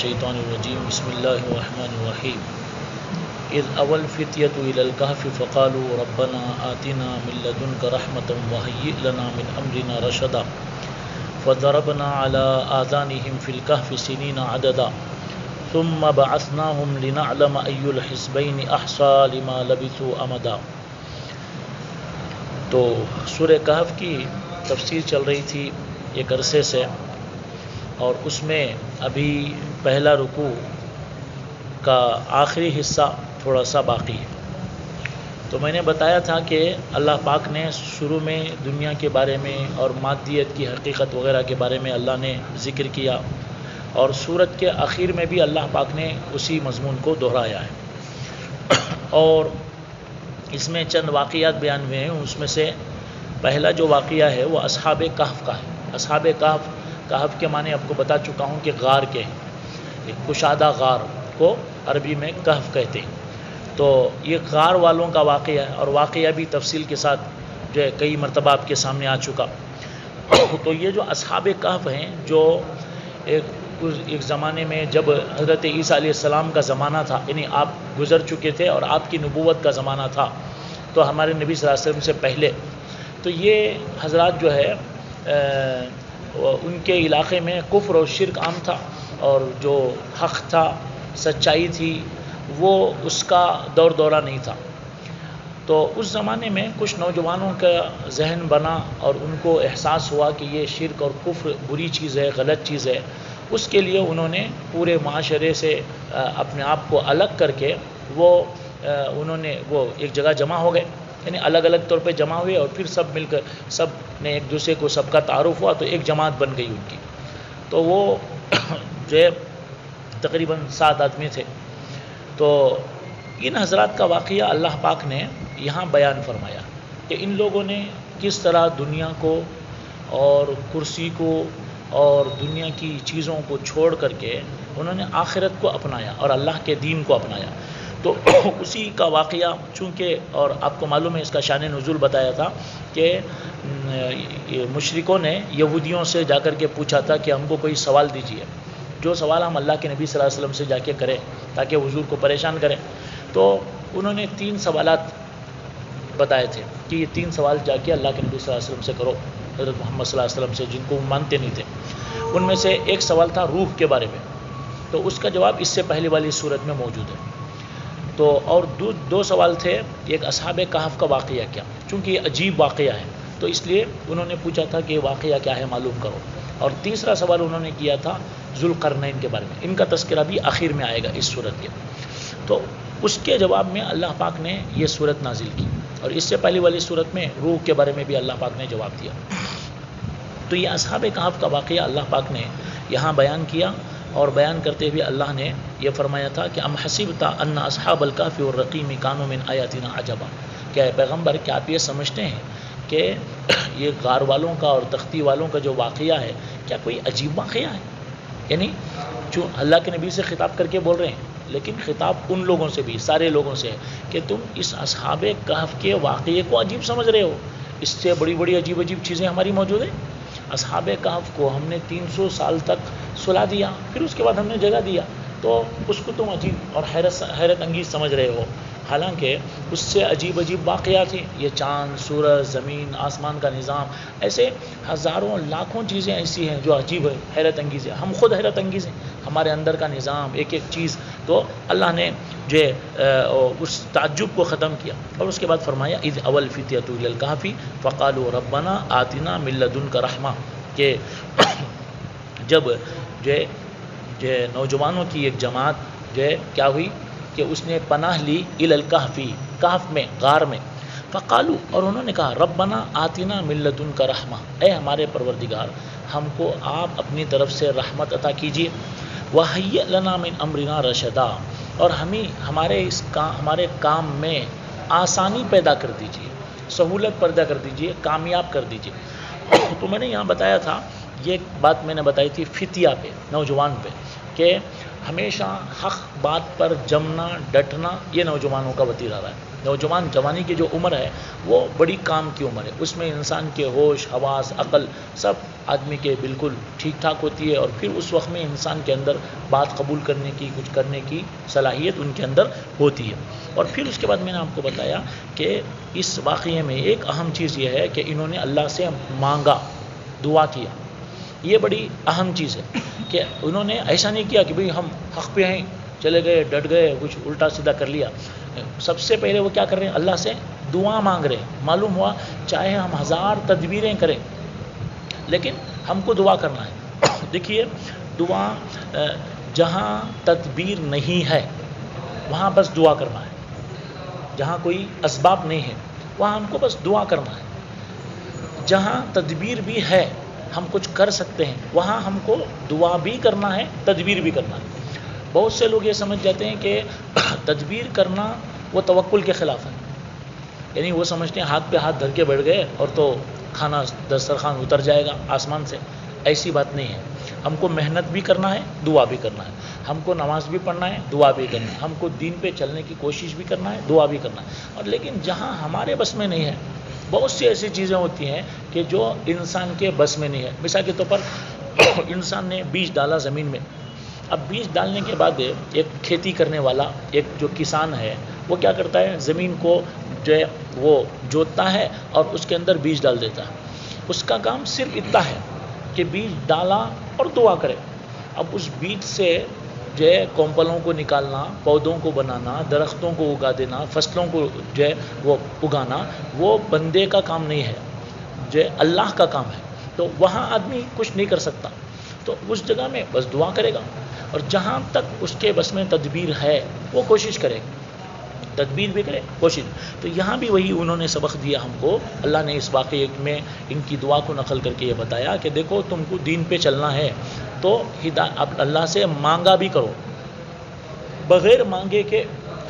الشیطان الرجیم بسم اللہ الرحمن الرحیم اذ اول فتیۃ الی الکہف فقالوا ربنا آتنا من لدنک رحمۃ وہیئ لنا من امرنا رشدا فضربنا علی آذانہم فی الکہف سنین عددا ثم بعثناہم لنعلم ای الحزبین احصی لما لبثوا امدا۔ تو سورہ کہف کی تفسیر چل رہی تھی ایک عرصے سے، اور اس میں ابھی پہلا رکوع کا آخری حصہ تھوڑا سا باقی ہے۔ تو میں نے بتایا تھا کہ اللہ پاک نے شروع میں دنیا کے بارے میں اور مادیت کی حقیقت وغیرہ کے بارے میں اللہ نے ذکر کیا، اور سورت کے آخر میں بھی اللہ پاک نے اسی مضمون کو دہرایا ہے، اور اس میں چند واقعات بیان ہوئے ہیں۔ اس میں سے پہلا جو واقعہ ہے وہ اصحاب کہف کا ہے۔ اصحاب کہف کے معنی آپ کو بتا چکا ہوں کہ غار کے ہیں، ایک کشادہ غار کو عربی میں کہف کہتے ہیں۔ تو یہ غار والوں کا واقعہ ہے، اور واقعہ بھی تفصیل کے ساتھ جو ہے کئی مرتبہ آپ کے سامنے آ چکا۔ تو یہ جو اصحاب کہف ہیں، جو ایک زمانے میں جب حضرت عیسیٰ علیہ السلام کا زمانہ تھا، یعنی آپ گزر چکے تھے اور آپ کی نبوت کا زمانہ تھا، تو ہمارے نبی صلی اللہ علیہ وسلم سے پہلے، تو یہ حضرات جو ہے ان کے علاقے میں کفر اور شرک عام تھا، اور جو حق تھا، سچائی تھی، وہ اس کا دور دورہ نہیں تھا۔ تو اس زمانے میں کچھ نوجوانوں کا ذہن بنا اور ان کو احساس ہوا کہ یہ شرک اور کفر بری چیز ہے، غلط چیز ہے۔ اس کے لیے انہوں نے پورے معاشرے سے اپنے آپ کو الگ کر کے انہوں نے ایک جگہ جمع ہو گئے، یعنی الگ الگ طور پہ جمع ہوئے، اور پھر سب مل کر سب نے ایک دوسرے کو سب کا تعارف ہوا، تو ایک جماعت بن گئی ان کی۔ تو وہ جو ہے تقریباً 7 آدمی تھے۔ تو ان حضرات کا واقعہ اللہ پاک نے یہاں بیان فرمایا کہ ان لوگوں نے کس طرح دنیا کو اور کرسی کو اور دنیا کی چیزوں کو چھوڑ کر کے انہوں نے آخرت کو اپنایا اور اللہ کے دین کو اپنایا۔ تو اسی کا واقعہ چونکہ، اور آپ کو معلوم ہے اس کا شان نزول بتایا تھا کہ مشرکوں نے یہودیوں سے جا کر کے پوچھا تھا کہ ہم کو کوئی سوال دیجیے، جو سوال ہم اللہ کے نبی صلی اللہ علیہ وسلم سے جا کے کریں تاکہ حضور کو پریشان کریں۔ تو انہوں نے 3 سوالات بتائے تھے کہ یہ 3 سوال جا کے اللہ کے نبی صلی اللہ علیہ وسلم سے کرو، حضرت محمد صلی اللہ علیہ وسلم سے، جن کو وہ مانتے نہیں تھے۔ ان میں سے ایک سوال تھا روح کے بارے میں، تو اس کا جواب اس سے پہلے والی صورت میں موجود ہے۔ تو اور 2 سوال تھے، ایک اصحاب کہف کا واقعہ کیا، چونکہ یہ عجیب واقعہ ہے تو اس لیے انہوں نے پوچھا تھا کہ یہ واقعہ کیا ہے معلوم کرو، اور تیسرا سوال انہوں نے کیا تھا ذوالقرنین کے بارے میں۔ ان کا تذکرہ بھی آخر میں آئے گا اس صورت کے۔ تو اس کے جواب میں اللہ پاک نے یہ صورت نازل کی، اور اس سے پہلی والی صورت میں روح کے بارے میں بھی اللہ پاک نے جواب دیا۔ تو یہ اصحاب کہف کا واقعہ اللہ پاک نے یہاں بیان کیا، اور بیان کرتے ہوئے اللہ نے یہ فرمایا تھا کہ ام حسبت ان اصحاب الکہف والرقیم کانوا من آیاتنا عجبا، کہ اے پیغمبر کیا آپ یہ سمجھتے ہیں کہ یہ غار والوں کا اور تختی والوں کا جو واقعہ ہے کیا کوئی عجیب واقعہ ہے؟ یعنی جو اللہ کے نبی سے خطاب کر کے بول رہے ہیں، لیکن خطاب ان لوگوں سے بھی، سارے لوگوں سے ہے کہ تم اس اصحاب کہف کے واقعے کو عجیب سمجھ رہے ہو، اس سے بڑی بڑی عجیب عجیب چیزیں ہماری موجود ہیں۔ اصحاب کہف کو ہم نے 300 سال تک سلا دیا، پھر اس کے بعد ہم نے جگہ دیا، تو اس کو تم عجیب اور حیرت انگیز سمجھ رہے ہو، حالانکہ اس سے عجیب عجیب واقعات ہیں۔ یہ چاند، سورج، زمین، آسمان کا نظام، ایسے ہزاروں لاکھوں چیزیں ایسی ہیں جو عجیب ہے، حیرت انگیز ہے۔ ہم خود حیرت انگیز ہیں، ہمارے اندر کا نظام، ایک ایک چیز۔ تو اللہ نے جو اس تعجب کو ختم کیا، اور اس کے بعد فرمایا اذ اول فتیۃ الی الکہف فقالوا ربنا آتنا من لدنک رحمہ، کہ جب جو نوجوانوں کی ایک جماعت جو کیا ہوئی کہ اس نے پناہ لی الی الکہف، کہف میں، غار میں، فقالو، اور انہوں نے کہا ربنا آتنا من لدنک رحمہ، اے ہمارے پروردگار ہم کو آپ اپنی طرف سے رحمت عطا کیجیے، وہیئ لنا من امرنا رشدا، اور ہمارے کام میں آسانی پیدا کر دیجیے، سہولت پیدا کر دیجیے، کامیاب کر دیجیے۔ تو میں نے یہاں بتایا تھا، یہ بات میں نے بتائی تھی فتیہ پہ، نوجوان پہ، کہ ہمیشہ حق بات پر جمنا ڈٹنا یہ نوجوانوں کا وتیرہ رہا ہے. نوجوان جوانی کی جو عمر ہے وہ بڑی کام کی عمر ہے. اس میں انسان کے ہوش حواس عقل سب آدمی کے بالکل ٹھیک ٹھاک ہوتی ہے، اور پھر اس وقت میں انسان کے اندر بات قبول کرنے کی کچھ کرنے کی صلاحیت ان کے اندر ہوتی ہے. اور پھر اس کے بعد میں نے آپ کو بتایا کہ اس واقعے میں ایک اہم چیز یہ ہے کہ انہوں نے اللہ سے مانگا، دعا کیا. یہ بڑی اہم چیز ہے کہ انہوں نے ایسا نہیں کیا کہ بھئی ہم حق پہ ہیں چلے گئے ڈٹ گئے کچھ الٹا سیدھا کر لیا. سب سے پہلے وہ کیا کر رہے ہیں؟ اللہ سے دعا مانگ رہے ہیں. معلوم ہوا چاہے ہم 1000 تدبیریں کریں لیکن ہم کو دعا کرنا ہے. دیکھیے دعا جہاں تدبیر نہیں ہے وہاں بس دعا کرنا ہے. جہاں کوئی اسباب نہیں ہے وہاں ہم کو بس دعا کرنا ہے. جہاں تدبیر بھی ہے ہم کچھ کر سکتے ہیں وہاں ہم کو دعا بھی کرنا ہے تدبیر بھی کرنا ہے. بہت سے لوگ یہ سمجھ جاتے ہیں کہ تدبیر کرنا وہ توکل کے خلاف ہے. یعنی وہ سمجھتے ہیں ہاتھ پہ ہاتھ دھر کے بیٹھ گئے اور تو کھانا دسترخوان اتر جائے گا آسمان سے. ایسی بات نہیں ہے. ہم کو محنت بھی کرنا ہے دعا بھی کرنا ہے. ہم کو نماز بھی پڑھنا ہے دعا بھی کرنا ہے. ہم کو دین پہ چلنے کی کوشش بھی کرنا ہے دعا بھی کرنا ہے. اور لیکن جہاں ہمارے بس میں نہیں ہے بہت سی ایسی چیزیں ہوتی ہیں کہ جو انسان کے بس میں نہیں ہے. مثال کے طور پر انسان نے بیج ڈالا زمین میں. اب بیج ڈالنے کے بعد ایک کھیتی کرنے والا ایک جو کسان ہے وہ کیا کرتا ہے؟ زمین کو جو ہے وہ جوتتا ہے اور اس کے اندر بیج ڈال دیتا ہے. اس کا کام صرف اتنا ہے کہ بیج ڈالا اور دعا کرے. اب اس بیج سے جو ہے کونپلوں کو نکالنا، پودوں کو بنانا، درختوں کو اگا دینا، فصلوں کو جو ہے وہ اگانا وہ بندے کا کام نہیں ہے، جو ہے اللہ کا کام ہے. تو وہاں آدمی کچھ نہیں کر سکتا. تو اس جگہ میں بس دعا کرے گا، اور جہاں تک اس کے بس میں تدبیر ہے وہ کوشش کرے گا. تدبیر بھی کرے کوشش. تو یہاں بھی وہی انہوں نے سبق دیا ہم کو. اللہ نے اس واقعے میں ان کی دعا کو نقل کر کے یہ بتایا کہ دیکھو تم کو دین پہ چلنا ہے تو اب اللہ سے مانگا بھی کرو. بغیر مانگے کہ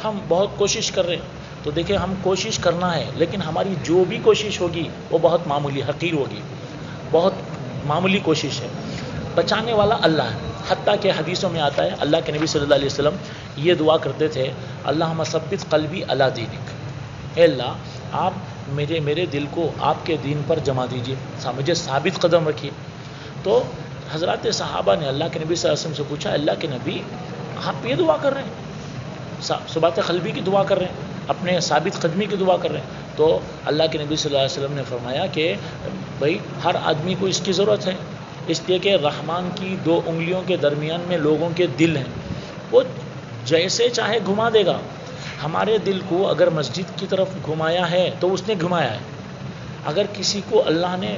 ہم بہت کوشش کر رہے ہیں تو دیکھیں ہم کوشش کرنا ہے لیکن ہماری جو بھی کوشش ہوگی وہ بہت معمولی حقیر ہوگی. بہت معمولی کوشش ہے. بچانے والا اللہ ہے. حتیٰ کہ حدیثوں میں آتا ہے اللہ کے نبی صلی اللہ علیہ وسلم یہ دعا کرتے تھے اللہم ثبت قلبی علی دینک. اے اللہ آپ میرے دل کو آپ کے دین پر جما دیجئے، مجھے ثابت قدم رکھیے. تو حضرات صحابہ نے اللہ کے نبی صلی اللہ علیہ وسلم سے پوچھا اللہ کے نبی آپ یہ دعا کر رہے ہیں، ثبات قلبی کی دعا کر رہے ہیں، اپنے ثابت قدمی کی دعا کر رہے ہیں. تو اللہ کے نبی صلی اللہ علیہ وسلم نے فرمایا کہ بھائی ہر آدمی کو اس کی ضرورت ہے، اس لیے کہ رحمان کی 2 انگلیوں کے درمیان میں لوگوں کے دل ہیں، وہ جیسے چاہے گھما دے گا. ہمارے دل کو اگر مسجد کی طرف گھمایا ہے تو اس نے گھمایا ہے. اگر کسی کو اللہ نے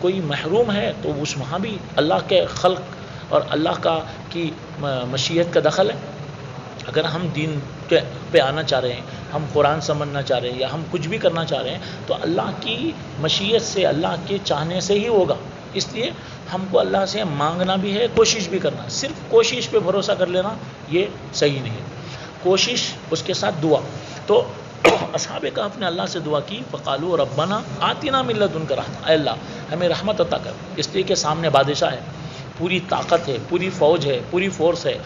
کوئی محروم ہے تو اس وہاں بھی اللہ کے خلق اور اللہ کا کی مشیت کا دخل ہے. اگر ہم دین پہ آنا چاہ رہے ہیں، ہم قرآن سمجھنا چاہ رہے ہیں یا ہم کچھ بھی کرنا چاہ رہے ہیں تو اللہ کی مشیت سے اللہ کے چاہنے سے ہی ہوگا. اس لیے ہم کو اللہ سے مانگنا بھی ہے کوشش بھی کرنا. صرف کوشش پہ بھروسہ کر لینا یہ صحیح نہیں ہے. کوشش اس کے ساتھ دعا. تو اصحاب کہف نے اللہ سے دعا کی فقالوا ربنا آتنا من لدنک رحمۃ. اے اللہ ہمیں رحمت عطا کر. اس لیے کہ سامنے بادشاہ ہے، پوری طاقت ہے، پوری فوج ہے، پوری فورس ہے،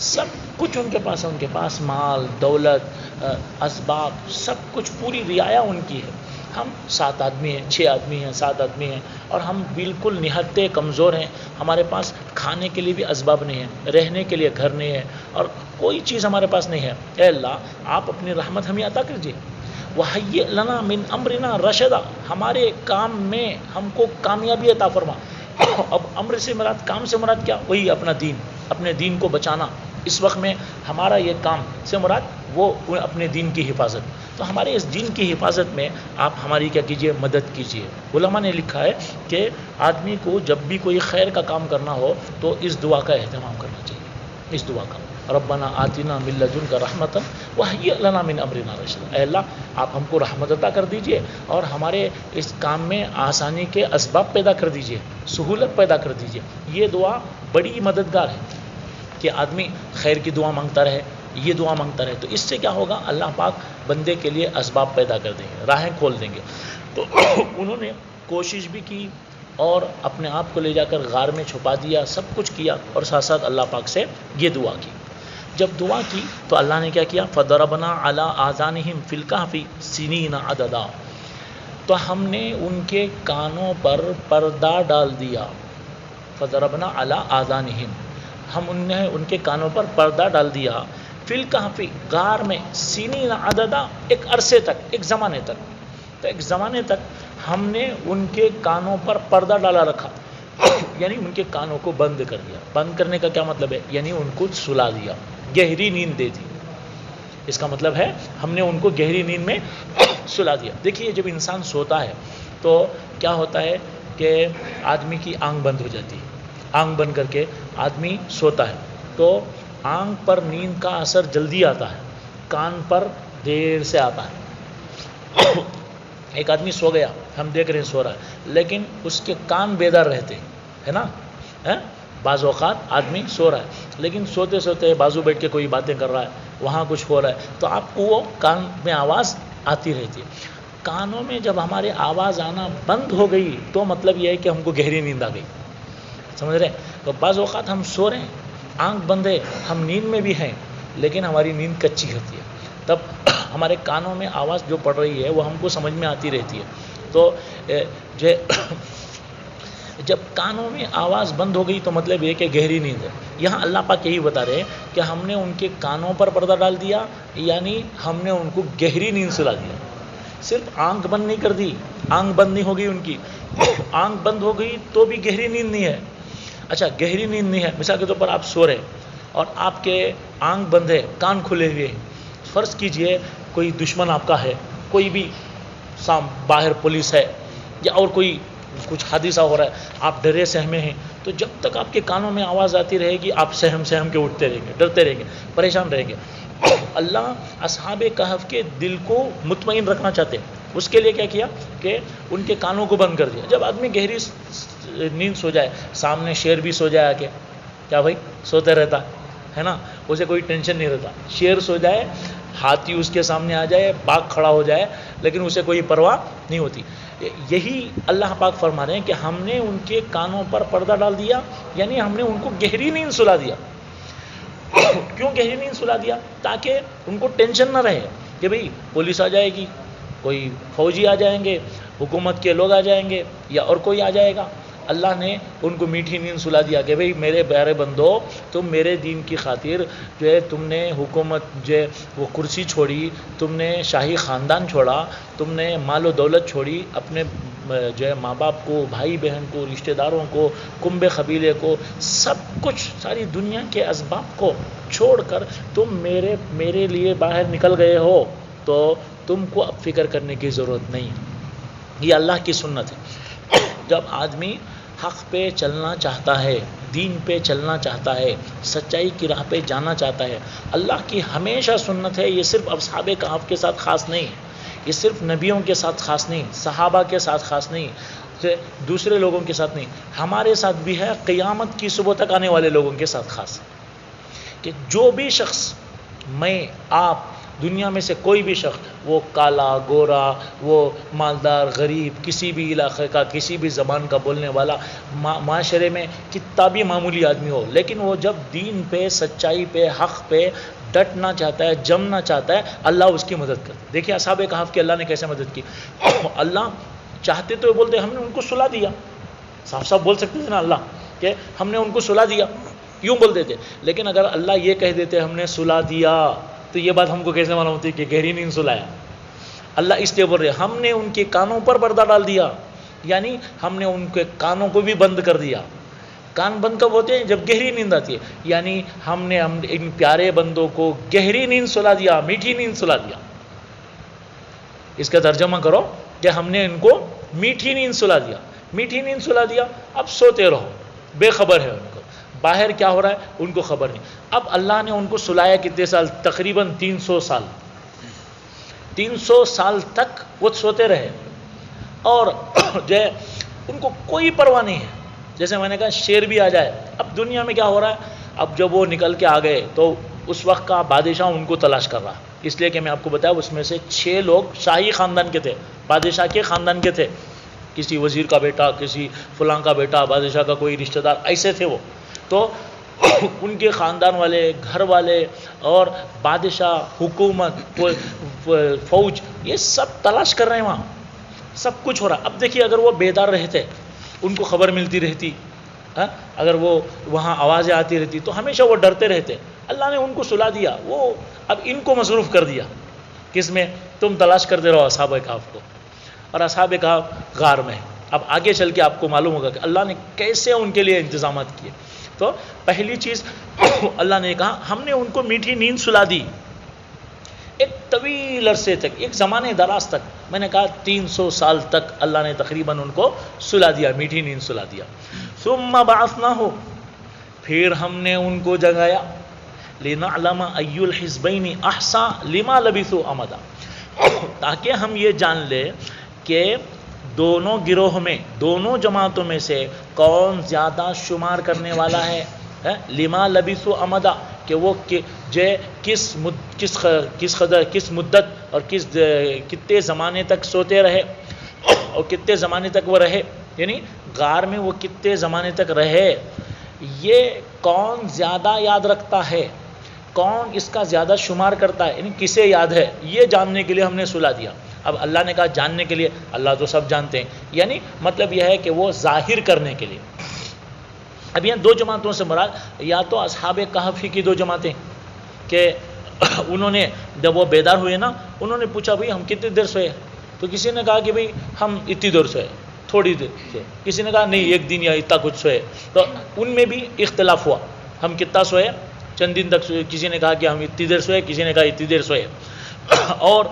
سب کچھ ان کے پاس ہے. ان کے پاس مال دولت اسباب سب کچھ پوری رعایا ان کی ہے. ہم 7 آدمی ہیں، 6 آدمی ہیں، 7 آدمی ہیں اور ہم بالکل نہتے کمزور ہیں. ہمارے پاس کھانے کے لیے بھی اسباب نہیں ہیں، رہنے کے لیے گھر نہیں ہے اور کوئی چیز ہمارے پاس نہیں ہے. اے اللہ آپ اپنی رحمت ہمیں عطا کیجیے. وَهَيِّئْ لَنَا مِنْ أَمْرِنَا رَشَدًا. ہمارے کام میں ہم کو کامیابی عطا فرما. اب امر سے مراد کام سے مراد کیا؟ وہی اپنا دین، اپنے دین کو بچانا. اس وقت میں ہمارا یہ کام سے مراد وہ اپنے دین کی حفاظت. تو ہمارے اس دین کی حفاظت میں آپ ہماری کیا کیجئے؟ مدد کیجئے. علماء نے لکھا ہے کہ آدمی کو جب بھی کوئی خیر کا کام کرنا ہو تو اس دعا کا اہتمام کرنا چاہیے. اس دعا کا ربنا آتنا من لدنک رحمۃ وہیئ لنا من امرنا رشدا. اے اللہ آپ ہم کو رحمت عطا کر دیجئے اور ہمارے اس کام میں آسانی کے اسباب پیدا کر دیجئے، سہولت پیدا کر دیجئے. یہ دعا بڑی مددگار ہے کہ آدمی خیر کی دعا مانگتا رہے، یہ دعا مانگتا رہے. تو اس سے کیا ہوگا؟ اللہ پاک بندے کے لیے اسباب پیدا کر دیں گے، راہیں کھول دیں گے. تو انہوں نے کوشش بھی کی اور اپنے آپ کو لے جا کر غار میں چھپا دیا، سب کچھ کیا اور ساتھ ساتھ اللہ پاک سے یہ دعا کی. جب دعا کی تو اللہ نے کیا کیا؟ فَضَرَبْنَا عَلَىٰ آذَانِهِمْ فِي الْكَهْفِ سِنِينَ عَدَدًا، تو ہم نے ان کے کانوں پر پردہ ڈال دیا. فَضَرَبْنَا عَلَىٰ آذَانِهِمْ، ہم نے ان کے کانوں پر پردہ ڈال دیا. فِي الْكَهْفِ، غار میں، سِنِينَ عَدَدًا، ایک عرصے تک، ایک زمانے تک. تو ایک زمانے تک ہم نے ان کے کانوں پر پردہ ڈالا رکھا، یعنی ان کے کانوں کو بند کر دیا. بند کرنے کا کیا مطلب ہے؟ یعنی ان کو سلا دیا، گہری نیند دے دی. اس کا مطلب ہے ہم نے ان کو گہری نیند میں سلا دیا. دیکھیے جب انسان سوتا ہے تو کیا ہوتا ہے کہ آدمی کی آنکھ بند ہو جاتی ہے. آنکھ بند کر کے آدمی سوتا ہے تو آنکھ پر نیند کا اثر جلدی آتا ہے، کان پر دیر سے آتا ہے. ایک آدمی سو گیا، ہم دیکھ رہے ہیں سو رہا ہے، لیکن اس کے کان بیدار رہتے ہے نا. بعض اوقات آدمی سو رہا ہے لیکن سوتے سوتے بازو بیٹھ کے کوئی باتیں کر رہا ہے، وہاں کچھ ہو رہا ہے، تو آپ کو وہ کان میں آواز آتی رہتی ہے. کانوں میں جب ہمارے آواز آنا بند ہو گئی تو مطلب یہ ہے کہ ہم کو گہری نیند آ گئی. سمجھ رہے ہیں؟ تو بعض اوقات ہم سو رہے ہیں، آنکھ بند ہے، ہم نیند میں بھی ہیں لیکن ہماری نیند کچی ہوتی ہے، تب ہمارے کانوں میں آواز جو پڑ رہی ہے وہ ہم کو سمجھ میں آتی رہتی ہے. تو جب کانوں میں آواز بند ہو گئی تو مطلب یہ کہ گہری نیند ہے. یہاں اللہ پاک یہی بتا رہے ہیں کہ ہم نے ان کے کانوں پر پردہ ڈال دیا، یعنی ہم نے ان کو گہری نیند سلا دیا. صرف آنکھ بند نہیں کر دی، آنکھ بند نہیں ہو گئی ان کی، آنکھ بند ہو گئی تو بھی گہری نیند نہیں ہے. اچھا گہری نیند نہیں ہے، مثال کے طور پر آپ سو رہے اور آپ کے آنکھ بند ہے، کان کھلے ہوئے ہیں. فرض کیجئے کوئی دشمن آپ کا ہے، کوئی بھی باہر پولیس ہے یا اور کوئی کچھ حادثہ ہو رہا ہے، آپ ڈرے سہمے ہیں، تو جب تک آپ کے کانوں میں آواز آتی رہے گی آپ سہم کے اٹھتے رہیں گے، ڈرتے رہیں گے، پریشان رہیں گے. اللہ اصحاب کہف کے دل کو مطمئن رکھنا چاہتے ہیں، اس کے لیے کیا کیا کہ ان کے کانوں کو بند کر دیا. جب آدمی گہری نیند سو جائے، سامنے شیر بھی سو جائے آ کے، کیا بھائی سوتے رہتا ہے نا، اسے کوئی ٹینشن نہیں رہتا. شیر سو جائے، ہاتھی اس کے سامنے آ جائے، باغ کھڑا ہو جائے، لیکن اسے کوئی پرواہ نہیں ہوتی. یہی اللہ پاک فرما رہے ہیں کہ ہم نے ان کے کانوں پر پردہ ڈال دیا، یعنی ہم نے ان کو گہری نیند سلا دیا. کیوں گہری نیند سلا دیا؟ تاکہ ان کو ٹینشن نہ رہے کہ بھئی پولیس آ جائے گی، کوئی فوجی آ جائیں گے، حکومت کے لوگ آ جائیں گے یا اور کوئی آ جائے گا. اللہ نے ان کو میٹھی نیند سلا دیا کہ بھئی میرے پیارے بندو، تم میرے دین کی خاطر جو ہے تم نے حکومت جو ہے وہ کرسی چھوڑی، تم نے شاہی خاندان چھوڑا، تم نے مال و دولت چھوڑی، اپنے جو ہے ماں باپ کو، بھائی بہن کو، رشتہ داروں کو، کنبے قبیلے کو، سب کچھ ساری دنیا کے اسباب کو چھوڑ کر تم میرے لیے باہر نکل گئے ہو، تو تم کو اب فکر کرنے کی ضرورت نہیں. یہ اللہ کی سنت ہے. جب آدمی حق پہ چلنا چاہتا ہے، دین پہ چلنا چاہتا ہے، سچائی کی راہ پہ جانا چاہتا ہے، اللہ کی ہمیشہ سنت ہے. یہ صرف اصحاب کہف کے ساتھ خاص نہیں، یہ صرف نبیوں کے ساتھ خاص نہیں، صحابہ کے ساتھ خاص نہیں، دوسرے لوگوں کے ساتھ نہیں، ہمارے ساتھ بھی ہے، قیامت کی صبح تک آنے والے لوگوں کے ساتھ خاص ہے. کہ جو بھی شخص، میں، آپ، دنیا میں سے کوئی بھی شخص، وہ کالا گورا، وہ مالدار غریب، کسی بھی علاقے کا، کسی بھی زبان کا بولنے والا، معاشرے میں کتنا بھی معمولی آدمی ہو، لیکن وہ جب دین پہ، سچائی پہ، حق پہ ڈٹنا چاہتا ہے، جمنا چاہتا ہے، اللہ اس کی مدد کرتا ہے. دیکھیں اصحاب کہف کی اللہ نے کیسے مدد کی. اللہ چاہتے تو بولتے ہم نے ان کو سلا دیا، صاف صاف بول سکتے تھے نا اللہ کہ ہم نے ان کو سلا دیا، یوں بول دیتے. لیکن اگر اللہ یہ کہہ دیتے ہم نے سلا دیا تو یہ بات ہم کو کیسے معلوم ہوتی کہ گہری نیند سلایا. اللہ اس لیے بول رہے ہم نے ان کے کانوں پر پردہ ڈال دیا، یعنی ہم نے ان کے کانوں کو بھی بند کر دیا. کان بند کب ہوتے ہیں؟ جب گہری نیند آتی ہے. یعنی ہم نے ان پیارے بندوں کو گہری نیند سلا دیا، میٹھی نیند سلا دیا. اس کا ترجمہ کرو کہ ہم نے ان کو میٹھی نیند سلا دیا. میٹھی نیند سلا دیا، اب سوتے رہو، بے خبر ہے ان کو باہر کیا ہو رہا ہے، ان کو خبر نہیں. اب اللہ نے ان کو سلایا کتنے سال؟ تقریباً 300 سال. 300 سال تک وہ سوتے رہے اور جو ہے ان کو کوئی پرواہ نہیں ہے. جیسے میں نے کہا شیر بھی آ جائے. اب دنیا میں کیا ہو رہا ہے، اب جب وہ نکل کے آ گئے تو اس وقت کا بادشاہ ان کو تلاش کر رہا. اس لیے کہ میں آپ کو بتایا اس میں سے 6 لوگ شاہی خاندان کے تھے، بادشاہ کے خاندان کے تھے. کسی وزیر کا بیٹا، کسی فلاں کا بیٹا، بادشاہ کا کوئی رشتہ دار، ایسے تھے وہ. تو ان کے خاندان والے، گھر والے اور بادشاہ، حکومت، فوج، یہ سب تلاش کر رہے ہیں وہاں، سب کچھ ہو رہا. اب دیکھیے اگر وہ بیدار رہتے، ان کو خبر ملتی رہتی، اگر وہ وہاں آوازیں آتی رہتی تو ہمیشہ وہ ڈرتے رہتے. اللہ نے ان کو سلا دیا، وہ اب ان کو مصروف کر دیا کس میں؟ تم تلاش کرتے رہو اصحاب کہف کو. اور اصحاب کہف غار میں. اب آگے چل کے آپ کو معلوم ہوگا کہ اللہ نے کیسے ان کے لیے انتظامات کیے. تو پہلی چیز اللہ نے کہا ہم نے ان کو میٹھی نیند سلا دی، ایک طویل عرصے تک، ایک زمانے دراز تک. میں نے کہا 300 سال تک اللہ نے تقریباً ان کو سلا دیا، میٹھی نیند سلا دیا. ثم بعثناہ، پھر ہم نے ان کو جگایا، لنعلم ای الحزبین احصی لما لبثوا امدا، تاکہ ہم یہ جان لیں کہ دونوں گروہ میں، دونوں جماعتوں میں سے کون زیادہ شمار کرنے والا ہے. لما لبثوا امدا، کہ وہ کس مدت اور کتنے زمانے تک سوتے رہے اور کتنے زمانے تک وہ رہے، یعنی غار میں وہ کتنے زمانے تک رہے، یہ کون زیادہ یاد رکھتا ہے، کون اس کا زیادہ شمار کرتا ہے، یعنی کسے یاد ہے، یہ جاننے کے لیے ہم نے سلا دیا. اب اللہ نے کہا جاننے کے لیے، اللہ تو سب جانتے ہیں، یعنی مطلب یہ ہے کہ وہ ظاہر کرنے کے لیے. اب یہ دو جماعتوں سے مراد یا تو اصحاب کہف کی دو جماعتیں کہ انہوں نے جب وہ بیدار ہوئے نا، انہوں نے پوچھا بھئی ہم کتنی دیر سوئے، تو کسی نے کہا کہ بھئی ہم اتنی دیر سوئے، تھوڑی دیر سوئے، کسی نے کہا نہیں ایک دن یا اتنا کچھ سوئے. تو ان میں بھی اختلاف ہوا، ہم کتنا سوئے، چند دن تک سوئے، کسی نے کہا کہ ہم اتنی دیر سوئے، کسی نے کہا اتنی دیر سوئے. اور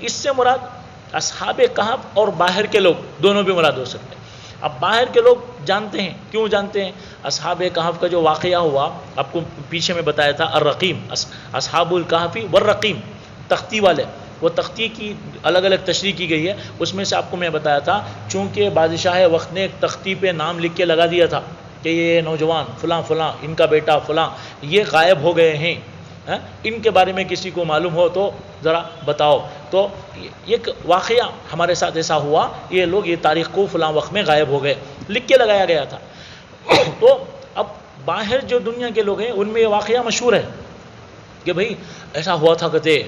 اس سے مراد اصحاب کہف اور باہر کے لوگ دونوں بھی مراد ہو سکتے ہیں. اب باہر کے لوگ جانتے ہیں، کیوں جانتے ہیں؟ اصحاب کہف کا جو واقعہ ہوا آپ کو پیچھے میں بتایا تھا، الرقیم، اصحاب الکہف والرقیم، تختی والے، وہ تختی کی الگ الگ تشریح کی گئی ہے. اس میں سے آپ کو میں بتایا تھا چونکہ بادشاہ وقت نے ایک تختی پہ نام لکھ کے لگا دیا تھا کہ یہ نوجوان فلاں فلاں، ان کا بیٹا فلاں، یہ غائب ہو گئے ہیں، ان کے بارے میں کسی کو معلوم ہو تو ذرا بتاؤ. تو ایک واقعہ ہمارے ساتھ ایسا ہوا، یہ لوگ یہ تاریخ کو فلاں وقت میں غائب ہو گئے، لکھ کے لگایا گیا تھا. تو اب باہر جو دنیا کے لوگ ہیں ان میں یہ واقعہ مشہور ہے کہ بھئی ایسا ہوا تھا، کہتے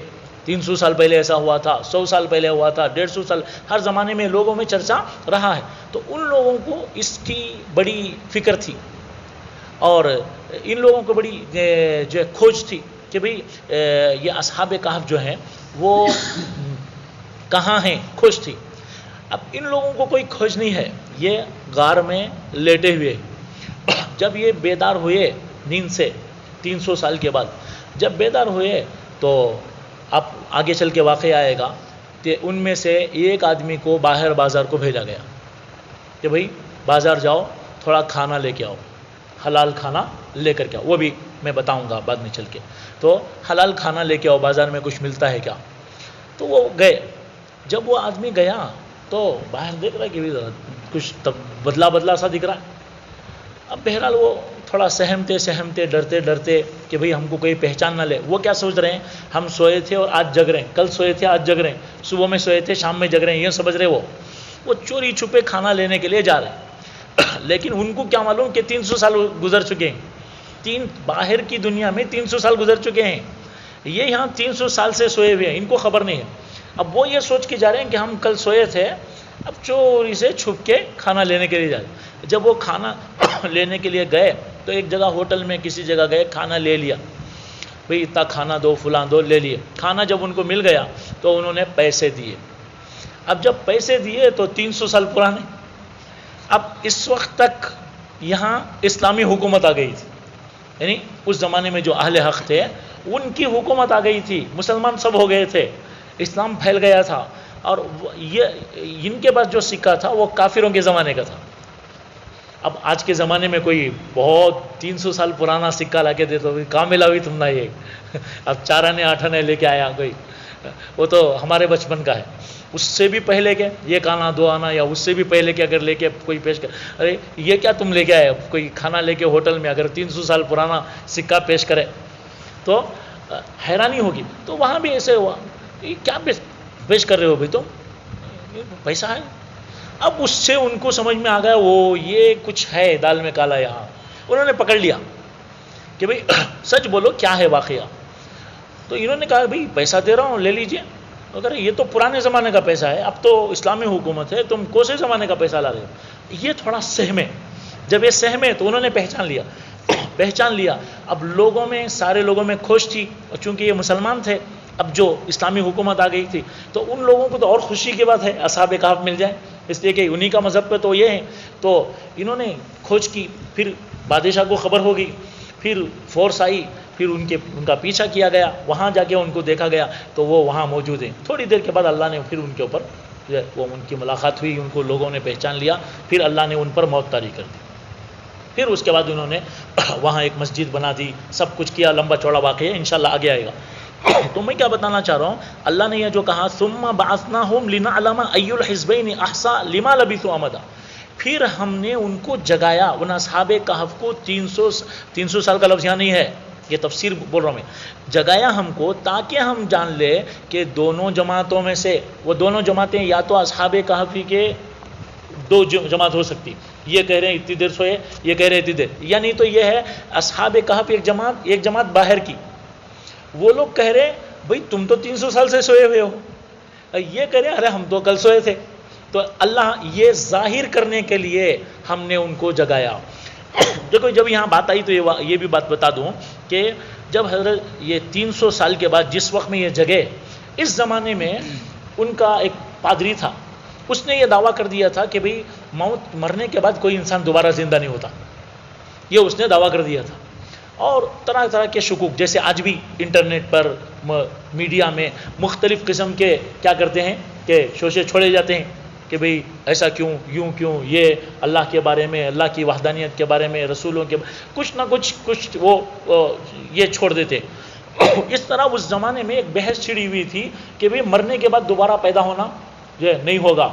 300 سال پہلے ایسا ہوا تھا، 100 سال پہلے ہوا تھا، 150 سال، ہر زمانے میں لوگوں میں چرچا رہا ہے. تو ان لوگوں کو اس کی بڑی فکر تھی اور ان لوگوں کو بڑی جو کھوج تھی کہ بھئی یہ اصحاب کہف جو ہیں وہ کہاں ہیں، کھوج تھی. اب ان لوگوں کو کوئی کھوج نہیں ہے، یہ غار میں لیٹے ہوئے. جب یہ بیدار ہوئے نیند سے 300 سال کے بعد، جب بیدار ہوئے تو اب آگے چل کے واقعہ آئے گا کہ ان میں سے ایک آدمی کو باہر بازار کو بھیجا گیا کہ بھئی بازار جاؤ، تھوڑا کھانا لے کے آؤ، حلال کھانا لے کر کے آؤ. وہ بھی میں بتاؤں گا بعد میں چل کے. تو حلال کھانا لے کے آؤ، بازار میں کچھ ملتا ہے کیا. تو وہ گئے. جب وہ آدمی گیا تو باہر دیکھ رہا ہے کہ کچھ بدلا سا دکھ رہا ہے. اب بہرحال وہ تھوڑا سہمتے ڈرتے کہ بھئی ہم کو کوئی پہچان نہ لے. وہ کیا سوچ رہے ہیں، ہم سوئے تھے اور آج جگ رہے ہیں، کل سوئے تھے آج جگ رہے ہیں، صبح میں سوئے تھے شام میں جگ رہے ہیں، یہ سمجھ رہے. وہ چوری چھپے کھانا لینے کے لیے جا رہے ہیں. لیکن ان کو کیا معلوم کہ 300 سال گزر چکے ہیں، باہر کی دنیا میں 300 سال گزر چکے ہیں، یہ یہاں 300 سال سے سوئے ہوئے ہیں، ان کو خبر نہیں ہے. اب وہ یہ سوچ کے جا رہے ہیں کہ ہم کل سوئے تھے، اب چوری سے چھپ کے کھانا لینے کے لیے جا رہے ہیں. جب وہ کھانا لینے کے لیے گئے تو ایک جگہ ہوٹل میں کسی جگہ گئے، کھانا لے لیا، بھئی اتنا کھانا دو، فلاں دو، لے لیے. کھانا جب ان کو مل گیا تو انہوں نے پیسے دیے. اب جب پیسے دیے تو 300 سال پرانے. اب اس وقت تک یہاں اسلامی حکومت آ گئی تھی، یعنی اس زمانے میں جو اہل حق تھے ان کی حکومت آ گئی تھی، مسلمان سب ہو گئے تھے، اسلام پھیل گیا تھا. اور یہ ان کے پاس جو سکہ تھا وہ کافروں کے زمانے کا تھا. اب آج کے زمانے میں کوئی بہت 300 سال پرانا سکہ لا کے دے تو کہاں ملا ہوئی تم نے یہ، اب 4 آنے 8 آنے لے کے آیا کوئی، وہ تو ہمارے بچپن کا ہے. اس سے بھی پہلے کے 1 آنا 2 آنا یا اس سے بھی پہلے کے اگر لے کے کوئی پیش کر، ارے یہ کیا تم لے کے آئے، کوئی کھانا لے کے ہوٹل میں اگر 300 سال پرانا سکہ پیش کرے تو حیرانی ہوگی. تو وہاں بھی ایسے ہوا، یہ کیا پیش کر رہے ہو بھائی، تم پیسہ ہے. اب اس سے ان کو سمجھ میں آ گیا وہ یہ کچھ ہے دال میں کالا. یہاں انہوں نے پکڑ لیا کہ بھئی سچ بولو کیا ہے واقعہ. تو انہوں نے کہا بھئی پیسہ دے رہا ہوں لے لیجئے. اگر یہ تو پرانے زمانے کا پیسہ ہے, اب تو اسلامی حکومت ہے, تم کون سے زمانے کا پیسہ لا رہے ہو. یہ تھوڑا سہمے. جب یہ سہمے تو انہوں نے پہچان لیا. اب لوگوں میں, سارے لوگوں میں خوش تھی, اور چونکہ یہ مسلمان تھے, اب جو اسلامی حکومت آ گئی تھی, تو ان لوگوں کو تو اور خوشی کی بات ہے اصحاب کہف مل جائے, اس لیے کہ انہی کا مذہب پہ تو یہ ہے. تو انہوں نے کھوج کی, پھر بادشاہ کو خبر ہوگی, پھر فورس آئی, پھر ان کا پیچھا کیا گیا, وہاں جا کے ان کو دیکھا گیا تو وہ وہاں موجود ہیں. تھوڑی دیر کے بعد اللہ نے پھر ان کے اوپر وہ ان کی ملاقات ہوئی, ان کو لوگوں نے پہچان لیا, پھر اللہ نے ان پر موت طاری کر دی. پھر اس کے بعد انہوں نے وہاں ایک مسجد بنا دی, سب کچھ کیا, لمبا چوڑا واقعہ ہے, انشاءاللہ آگے آئے گا. تو میں کیا بتانا چاہ رہا ہوں, اللہ نے یہ جو کہا ثم بعثناہم لنعلم ای الحزبین احصیٰ لما لبثوا امدا, پھر ہم نے ان کو جگایا, ان اصحاب کہف کو 300 سال کا لفظ یہاں نہیں ہے, یہ تفسیر بول رہا ہوں میں, جگایا ہم کو تاکہ ہم جان لے کہ دونوں جماعتوں میں سے, وہ دونوں جماعتیں یا تو اصحاب کہف کے دو جماعت ہو سکتی, یہ کہہ رہے ہیں اتنی دیر سوئے, یہ کہہ رہے ہیں اتنی دیر, یا نہیں تو یہ ہے اصحاب کہف ایک جماعت باہر کی, وہ لوگ کہہ رہے ہیں بھئی تم تو 300 سال سے سوئے ہوئے ہو, یہ کہہ رہے ہیں ارے ہم تو کل سوئے تھے. تو اللہ یہ ظاہر کرنے کے لیے ہم نے ان کو جگایا. دیکھو جب یہاں بات آئی تو یہ بھی بات بتا دوں کہ جب حضرت یہ 300 سال کے بعد جس وقت میں یہ جگہ, اس زمانے میں ان کا ایک پادری تھا, اس نے یہ دعویٰ کر دیا تھا کہ بھئی مرنے کے بعد کوئی انسان دوبارہ زندہ نہیں ہوتا, یہ اس نے دعویٰ کر دیا تھا. اور طرح طرح کے شکوک, جیسے آج بھی انٹرنیٹ پر میڈیا میں مختلف قسم کے کیا کرتے ہیں کہ شوشے چھوڑے جاتے ہیں کہ بھئی ایسا کیوں, یوں کیوں, یہ اللہ کے بارے میں, اللہ کی وحدانیت کے بارے میں, رسولوں کے کچھ نہ کچھ وہ یہ چھوڑ دیتے. اس طرح اس زمانے میں ایک بحث چھڑی ہوئی تھی کہ بھئی مرنے کے بعد دوبارہ پیدا ہونا جو نہیں ہوگا,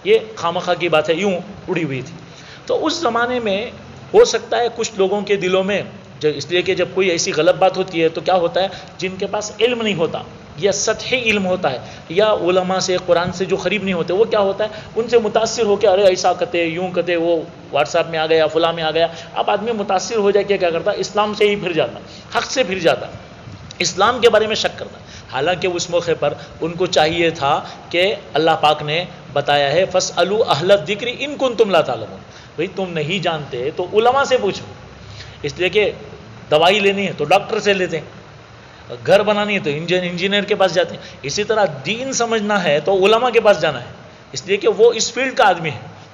یہ خامخواہ کی بات ہے, یوں اڑی ہوئی تھی. تو اس زمانے میں ہو سکتا ہے کچھ لوگوں کے دلوں میں, اس لیے کہ جب کوئی ایسی غلط بات ہوتی ہے تو کیا ہوتا ہے, جن کے پاس علم نہیں ہوتا یا سطحی علم ہوتا ہے, یا علماء سے قرآن سے جو قریب نہیں ہوتے, وہ کیا ہوتا ہے ان سے متاثر ہو کے ارے ایسا کہتے, یوں کہتے, وہ واٹس ایپ میں آ گیا, فلاں میں آ گیا. اب آدمی متاثر ہو جائے کہ کیا کرتا, اسلام سے ہی پھر جاتا, حق سے پھر جاتا, اسلام کے بارے میں شک کرتا. حالانکہ اس موقع پر ان کو چاہیے تھا کہ اللہ پاک نے بتایا ہے فاسألوا اہل الذکر ان کنتم لا تعلمون, بھئی تم نہیں جانتے تو علماء سے پوچھو. اس لیے کہ دوائی لینی ہے تو ڈاکٹر سے لیتے ہیں, گھر بنانی ہے تو انجینئر کے پاس جاتے ہیں. اسی طرح دین سمجھنا ہے تو علماء کے پاس جانا ہے, اس لیے کہ وہ اس فیلڈ کا آدمی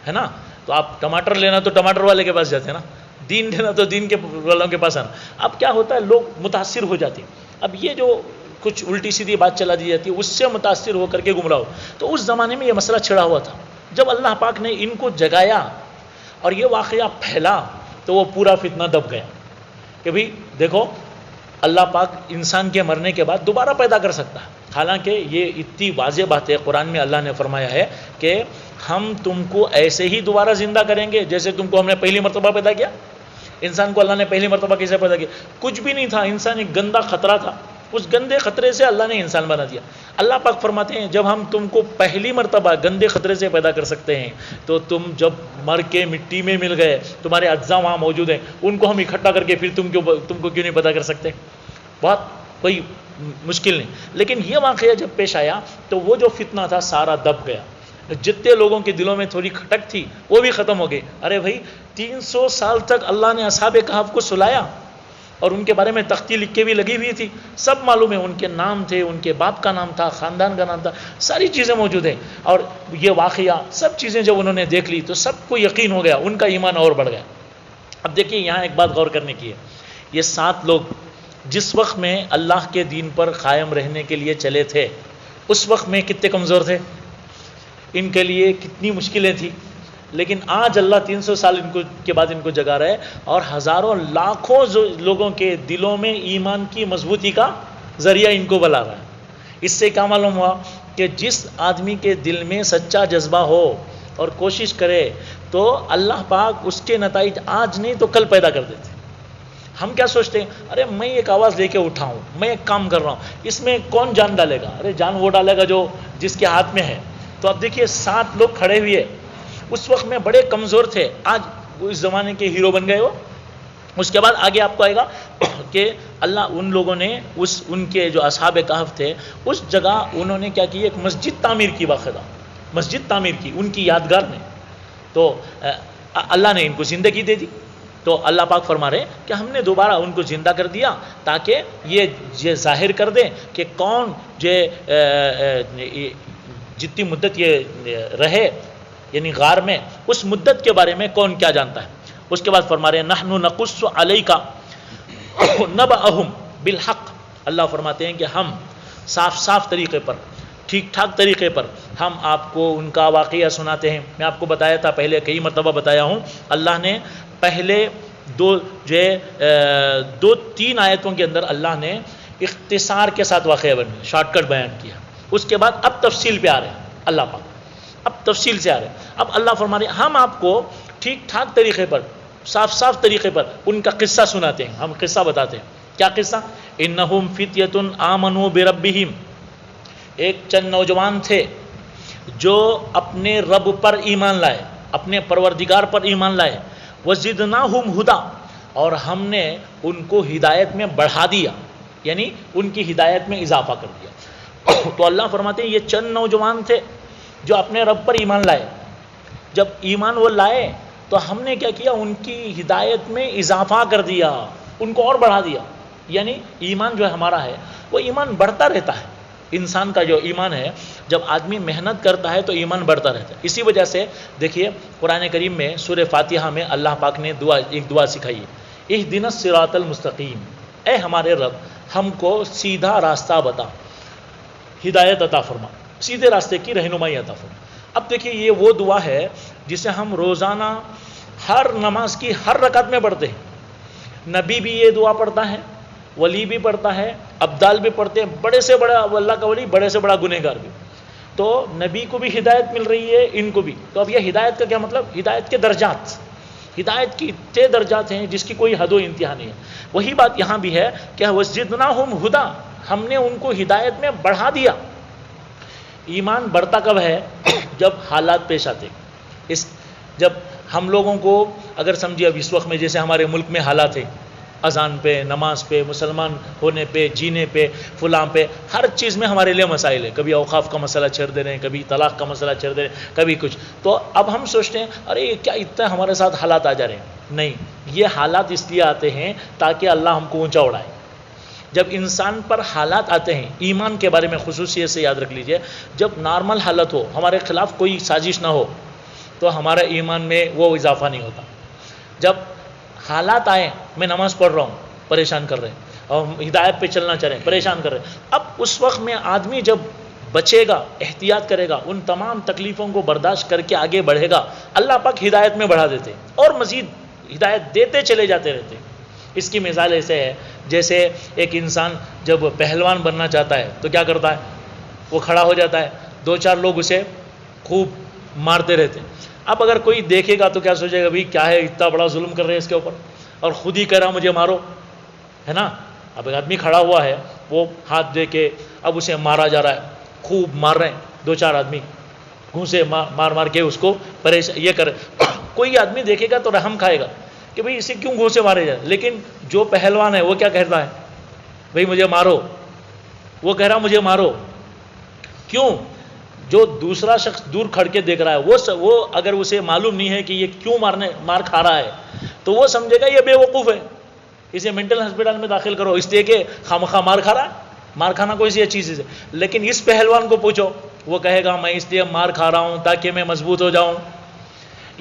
ہے نا. تو آپ ٹماٹر لینا تو ٹماٹر والے کے پاس جاتے ہیں نا, دین لینا تو دین کے والوں کے پاس آنا. اب کیا ہوتا ہے, لوگ متاثر ہو جاتے ہیں. اب یہ جو کچھ الٹی سیدھی بات چلا دی جاتی ہے, اس سے متاثر ہو کر کے گمراہ ہو. تو اس زمانے میں یہ مسئلہ چھڑا ہوا تھا. جب اللہ پاک نے ان کو جگایا اور یہ واقعہ پھیلا تو وہ پورا فتنہ دب گیا کہ بھئی دیکھو اللہ پاک انسان کے مرنے کے بعد دوبارہ پیدا کر سکتا ہے. حالانکہ یہ اتنی واضح بات ہے, قرآن میں اللہ نے فرمایا ہے کہ ہم تم کو ایسے ہی دوبارہ زندہ کریں گے جیسے تم کو ہم نے پہلی مرتبہ پیدا کیا. انسان کو اللہ نے پہلی مرتبہ کیسے پیدا کیا, کچھ بھی نہیں تھا, انسان ایک گندا خطرہ تھا, اس گندے خطرے سے اللہ نے انسان بنا دیا. اللہ پاک فرماتے ہیں جب ہم تم کو پہلی مرتبہ گندے خطرے سے پیدا کر سکتے ہیں تو تم جب مر کے مٹی میں مل گئے, تمہارے اجزاء وہاں موجود ہیں, ان کو ہم اکٹھا کر کے پھر تم کو کیوں نہیں پیدا کر سکتے. بہت کوئی مشکل نہیں. لیکن یہ واقعہ جب پیش آیا تو وہ جو فتنہ تھا سارا دب گیا. جتنے لوگوں کے دلوں میں تھوڑی کھٹک تھی وہ بھی ختم ہو گئی. ارے بھائی 300 سال تک اللہ نے اصحاب کہف کو سلایا اور ان کے بارے میں تختی لکھ کے بھی لگی ہوئی تھی, سب معلوم ہے, ان کے نام تھے, ان کے باپ کا نام تھا, خاندان کا نام تھا, ساری چیزیں موجود ہیں. اور یہ واقعہ سب چیزیں جب انہوں نے دیکھ لی تو سب کو یقین ہو گیا, ان کا ایمان اور بڑھ گیا. اب دیکھیے یہاں ایک بات غور کرنے کی ہے, یہ 7 لوگ جس وقت میں اللہ کے دین پر قائم رہنے کے لیے چلے تھے اس وقت میں کتنے کمزور تھے, ان کے لیے کتنی مشکلیں تھیں. لیکن آج اللہ 300 سال کے بعد ان کو جگا رہا ہے اور ہزاروں لاکھوں لوگوں کے دلوں میں ایمان کی مضبوطی کا ذریعہ ان کو بلا رہا ہے. اس سے کیا معلوم ہوا کہ جس آدمی کے دل میں سچا جذبہ ہو اور کوشش کرے تو اللہ پاک اس کے نتائج آج نہیں تو کل پیدا کر دیتے. ہم کیا سوچتے ہیں, ارے میں ایک آواز لے کے اٹھا ہوں, میں ایک کام کر رہا ہوں, اس میں کون جان ڈالے گا. ارے جان وہ ڈالے گا جو جس کے ہاتھ میں ہے. تو اب دیکھیے 7 لوگ کھڑے ہوئے, اس وقت میں بڑے کمزور تھے, آج وہ اس زمانے کے ہیرو بن گئے. اس کے بعد آگے آپ کو آئے گا کہ اللہ ان لوگوں نے ان کے جو اصحاب کہف تھے اس جگہ انہوں نے کیا کی، ایک مسجد تعمیر کی، باقاعدہ مسجد تعمیر کی ان کی یادگار میں. تو اللہ نے ان کو زندگی دے دی. تو اللہ پاک فرما رہے کہ ہم نے دوبارہ ان کو زندہ کر دیا تاکہ یہ ظاہر کر دیں کہ کون جتنی مدت یہ رہے یعنی غار میں، اس مدت کے بارے میں کون کیا جانتا ہے. اس کے بعد فرما رہے ہیں نحن نقص علیک نبأہم بالحق. اللہ فرماتے ہیں کہ ہم صاف طریقے پر، ٹھیک ٹھاک طریقے پر ہم آپ کو ان کا واقعہ سناتے ہیں. میں آپ کو بتایا تھا پہلے، کئی مرتبہ بتایا ہوں، اللہ نے پہلے دو تین آیتوں کے اندر اللہ نے اختصار کے ساتھ واقعہ شارٹ کٹ بیان کیا. اس کے بعد اب تفصیل پہ آ رہے ہیں اللہ پاک، اب تفصیل سے آ رہے ہیں. اب اللہ فرما رہے ہیں ہم آپ کو ٹھیک ٹھاک طریقے پر، صاف طریقے پر ان کا قصہ سناتے ہیں. ہم قصہ بتاتے ہیں. کیا قصہ؟ انہم فتیۃ آمنوا بربہم، ایک چند نوجوان تھے جو اپنے رب پر ایمان لائے، اپنے پروردگار پر ایمان لائے. وزدناہم ہدی، اور ہم نے ان کو ہدایت میں بڑھا دیا، یعنی ان کی ہدایت میں اضافہ کر دیا. تو اللہ فرماتے ہیں یہ چند نوجوان تھے جو اپنے رب پر ایمان لائے. جب ایمان وہ لائے تو ہم نے کیا کیا، ان کی ہدایت میں اضافہ کر دیا، ان کو اور بڑھا دیا. یعنی ایمان جو ہمارا ہے وہ ایمان بڑھتا رہتا ہے. انسان کا جو ایمان ہے، جب آدمی محنت کرتا ہے تو ایمان بڑھتا رہتا ہے. اسی وجہ سے دیکھیے قرآن کریم میں سورہ فاتحہ میں اللہ پاک نے ایک دعا سکھائی ہے، اہدنا الصراط المستقیم، اے ہمارے رب ہم کو سیدھا راستہ بتا، ہدایت عطا فرما، سیدھے راستے کی رہنمائی عطا فرما. اب دیکھیے یہ وہ دعا ہے جسے ہم روزانہ ہر نماز کی ہر رکعت میں پڑھتے ہیں. نبی بھی یہ دعا پڑھتا ہے، ولی بھی پڑھتا ہے، ابدال بھی پڑھتے ہیں، بڑے سے بڑا اللہ کا ولی، بڑے سے بڑا گنہگار بھی. تو نبی کو بھی ہدایت مل رہی ہے، ان کو بھی. تو اب یہ ہدایت کا کیا مطلب؟ ہدایت کے درجات، ہدایت کی اتنے درجات ہیں جس کی کوئی حد و انتہا نہیں ہے. وہی بات یہاں بھی ہے کہ وزدناہم ہدی، ہم نے ان کو ہدایت میں بڑھا دیا. ایمان بڑھتا کب ہے؟ جب حالات پیش آتے. جب ہم لوگوں کو اگر سمجھیے اب اس وقت میں جیسے ہمارے ملک میں حالات ہیں، اذان پہ، نماز پہ، مسلمان ہونے پہ، جینے پہ، فلاں پہ، ہر چیز میں ہمارے لیے مسائل ہے. کبھی اوقاف کا مسئلہ چھیڑ دے رہے ہیں، کبھی طلاق کا مسئلہ چھیڑ دے رہے ہیں، کبھی کچھ. تو اب ہم سوچتے ہیں ارے کیا اتنا ہمارے ساتھ حالات آ جا رہے ہیں. نہیں، یہ حالات اس لیے آتے ہیں تاکہ اللہ ہم کو اونچا اڑائے. جب انسان پر حالات آتے ہیں، ایمان کے بارے میں خصوصیت سے یاد رکھ لیجئے، جب نارمل حالت ہو، ہمارے خلاف کوئی سازش نہ ہو، تو ہمارا ایمان میں وہ اضافہ نہیں ہوتا. جب حالات آئے، میں نماز پڑھ رہا ہوں، پریشان کر رہے ہیں، اور ہدایت پہ چلنا چاہ رہے ہیں، پریشان کر رہے ہیں، اب اس وقت میں آدمی جب بچے گا، احتیاط کرے گا، ان تمام تکلیفوں کو برداشت کر کے آگے بڑھے گا، اللہ پاک ہدایت میں بڑھا دیتے اور مزید ہدایت دیتے چلے جاتے رہتے. اس کی مثال ایسے ہے جیسے ایک انسان جب پہلوان بننا چاہتا ہے تو کیا کرتا ہے؟ وہ کھڑا ہو جاتا ہے، دو چار لوگ اسے خوب مارتے رہتے. اب اگر کوئی دیکھے گا تو کیا سوچے گا، بھائی کیا ہے، اتنا بڑا ظلم کر رہے ہیں اس کے اوپر، اور خود ہی کہہ رہا مجھے مارو، ہے نا. اب ایک آدمی کھڑا ہوا ہے، وہ ہاتھ دے کے اب اسے مارا جا رہا ہے، خوب مار رہے ہیں دو چار آدمی، گھوسے مار کے اس کو پریشان یہ کرے. کوئی آدمی دیکھے گا تو رحم کھائے گا کہ بھئی اسے کیوں گھوسے مارے جائے. لیکن جو پہلوان ہے وہ کیا کہتا ہے؟ بھئی مجھے مارو. وہ کہہ رہا مجھے مارو. کیوں؟ جو دوسرا شخص دور کھڑ کے دیکھ رہا ہے وہ اگر اسے معلوم نہیں ہے کہ یہ کیوں مار کھا رہا ہے تو وہ سمجھے گا یہ بے وقوف ہے، اسے مینٹل ہاسپٹل میں داخل کرو، اس لیے کہ خامخواہ مار کھا رہا ہے. مار کھانا کوئی سی چیز ہے. لیکن اس پہلوان کو پوچھو، وہ کہے گا میں اس لیے مار کھا رہا ہوں تاکہ میں مضبوط ہو جاؤں.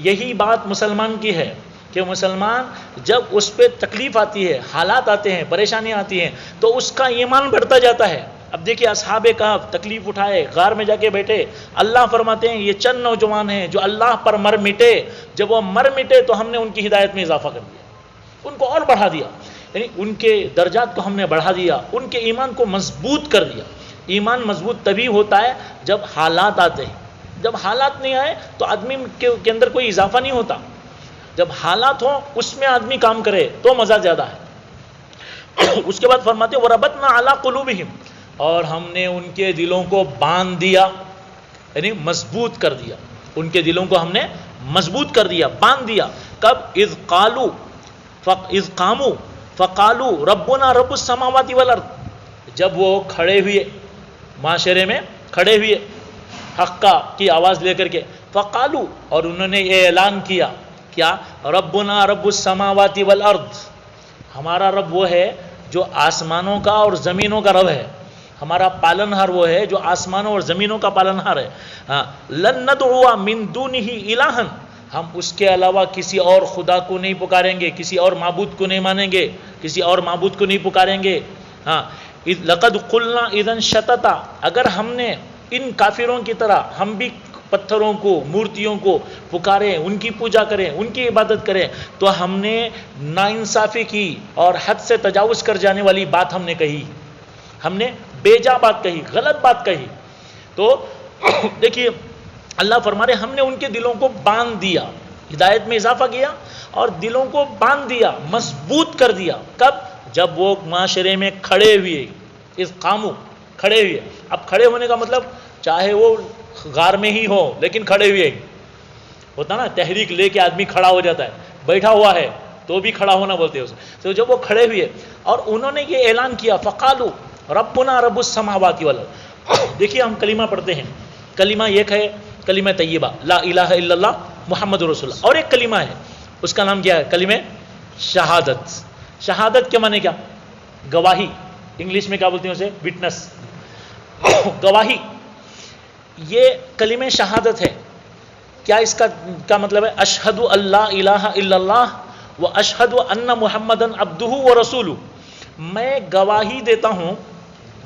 یہی بات مسلمان کی ہے کہ مسلمان جب اس پہ تکلیف آتی ہے، حالات آتے ہیں، پریشانیاں آتی ہیں، تو اس کا ایمان بڑھتا جاتا ہے. اب دیکھیں اصحاب کہف تکلیف اٹھائے، غار میں جا کے بیٹھے. اللہ فرماتے ہیں یہ چند نوجوان ہیں جو اللہ پر مر مٹے. جب وہ مر مٹے تو ہم نے ان کی ہدایت میں اضافہ کر دیا، ان کو اور بڑھا دیا. یعنی ان کے درجات کو ہم نے بڑھا دیا، ان کے ایمان کو مضبوط کر دیا. ایمان مضبوط تبھی ہوتا ہے جب حالات آتے ہیں. جب حالات نہیں آئے تو آدمی کے اندر کوئی اضافہ نہیں ہوتا. جب حالات ہوں اس میں آدمی کام کرے تو مزہ زیادہ ہے. اس کے بعد فرماتے وَرَبَطْنَا عَلَىٰ قُلُوبِهِمْ، اور ہم نے ان کے دلوں کو باندھ دیا، یعنی مضبوط کر دیا. ان کے دلوں کو ہم نے مضبوط کر دیا، باندھ دیا. کب؟ اذ قالوا، اذ قاموا فقالوا ربنا رب السماوات والارض، جب وہ کھڑے ہوئے معاشرے میں، کھڑے ہوئے حق کی آواز لے کر کے، فقالوا، اور انہوں نے یہ اعلان کیا، کیا؟ ربنا رب السماوات والارض، ہمارا رب وہ ہے جو آسمانوں کا اور زمینوں کا رب ہے، ہمارا پالنہار وہ ہے جو آسمانوں اور زمینوں کا پالنہار ہے. لن ندعو من دونہ الہا، ہم اس کے علاوہ کسی اور خدا کو نہیں پکاریں گے، کسی اور معبود کو نہیں مانیں گے، کسی اور معبود کو نہیں پکاریں گے. لقد قلنا اذا شططا، اگر ہم نے ان کافروں کی طرح ہم بھی پتھروں کو، مورتیوں کو پکاریں، ان کی پوجا کریں، ان کی عبادت کریں، تو ہم نے ناانصافی کی اور حد سے تجاوز کر جانے والی بات ہم نے کہی، ہم نے بیجا بات کہی، غلط بات کہی. تو دیکھیے اللہ فرما رہے ہم نے ان کے دلوں کو باندھ دیا، ہدایت میں اضافہ کیا اور دلوں کو باندھ دیا، مضبوط کر دیا. کب؟ جب وہ معاشرے میں کھڑے ہوئے، اس قامو، کھڑے ہوئے. اب کھڑے ہونے کا مطلب چاہے وہ غار میں ہی ہو لیکن کھڑے ہوئے ہوتا نا، تحریک لے کے آدمی کھڑا ہو جاتا ہے، بیٹھا ہوا ہے تو بھی کھڑا ہونا بولتے ہیں اسے. تو جب وہ کھڑے ہوئے اور انہوں نے یہ اعلان کیا، فقالو ربنا رب السماوات والارض. دیکھیے ہم کلمہ پڑھتے ہیں، کلمہ ایک ہے کلمہ طیبہ لا الہ الا اللہ محمد رسول اللہ، اور ایک کلمہ ہے اس کا نام کیا ہے؟ کلمہ شہادت. شہادت کے معنی کیا؟ گواہی. انگلش میں کیا بولتے ہیں اسے؟ وٹنس، گواہی. یہ کلمہ شہادت ہے. کیا اس کا مطلب ہے؟ اشہد اللہ الہ الا اللہ و اشہد ان محمدن عبدہ و رسولہ. میں گواہی دیتا ہوں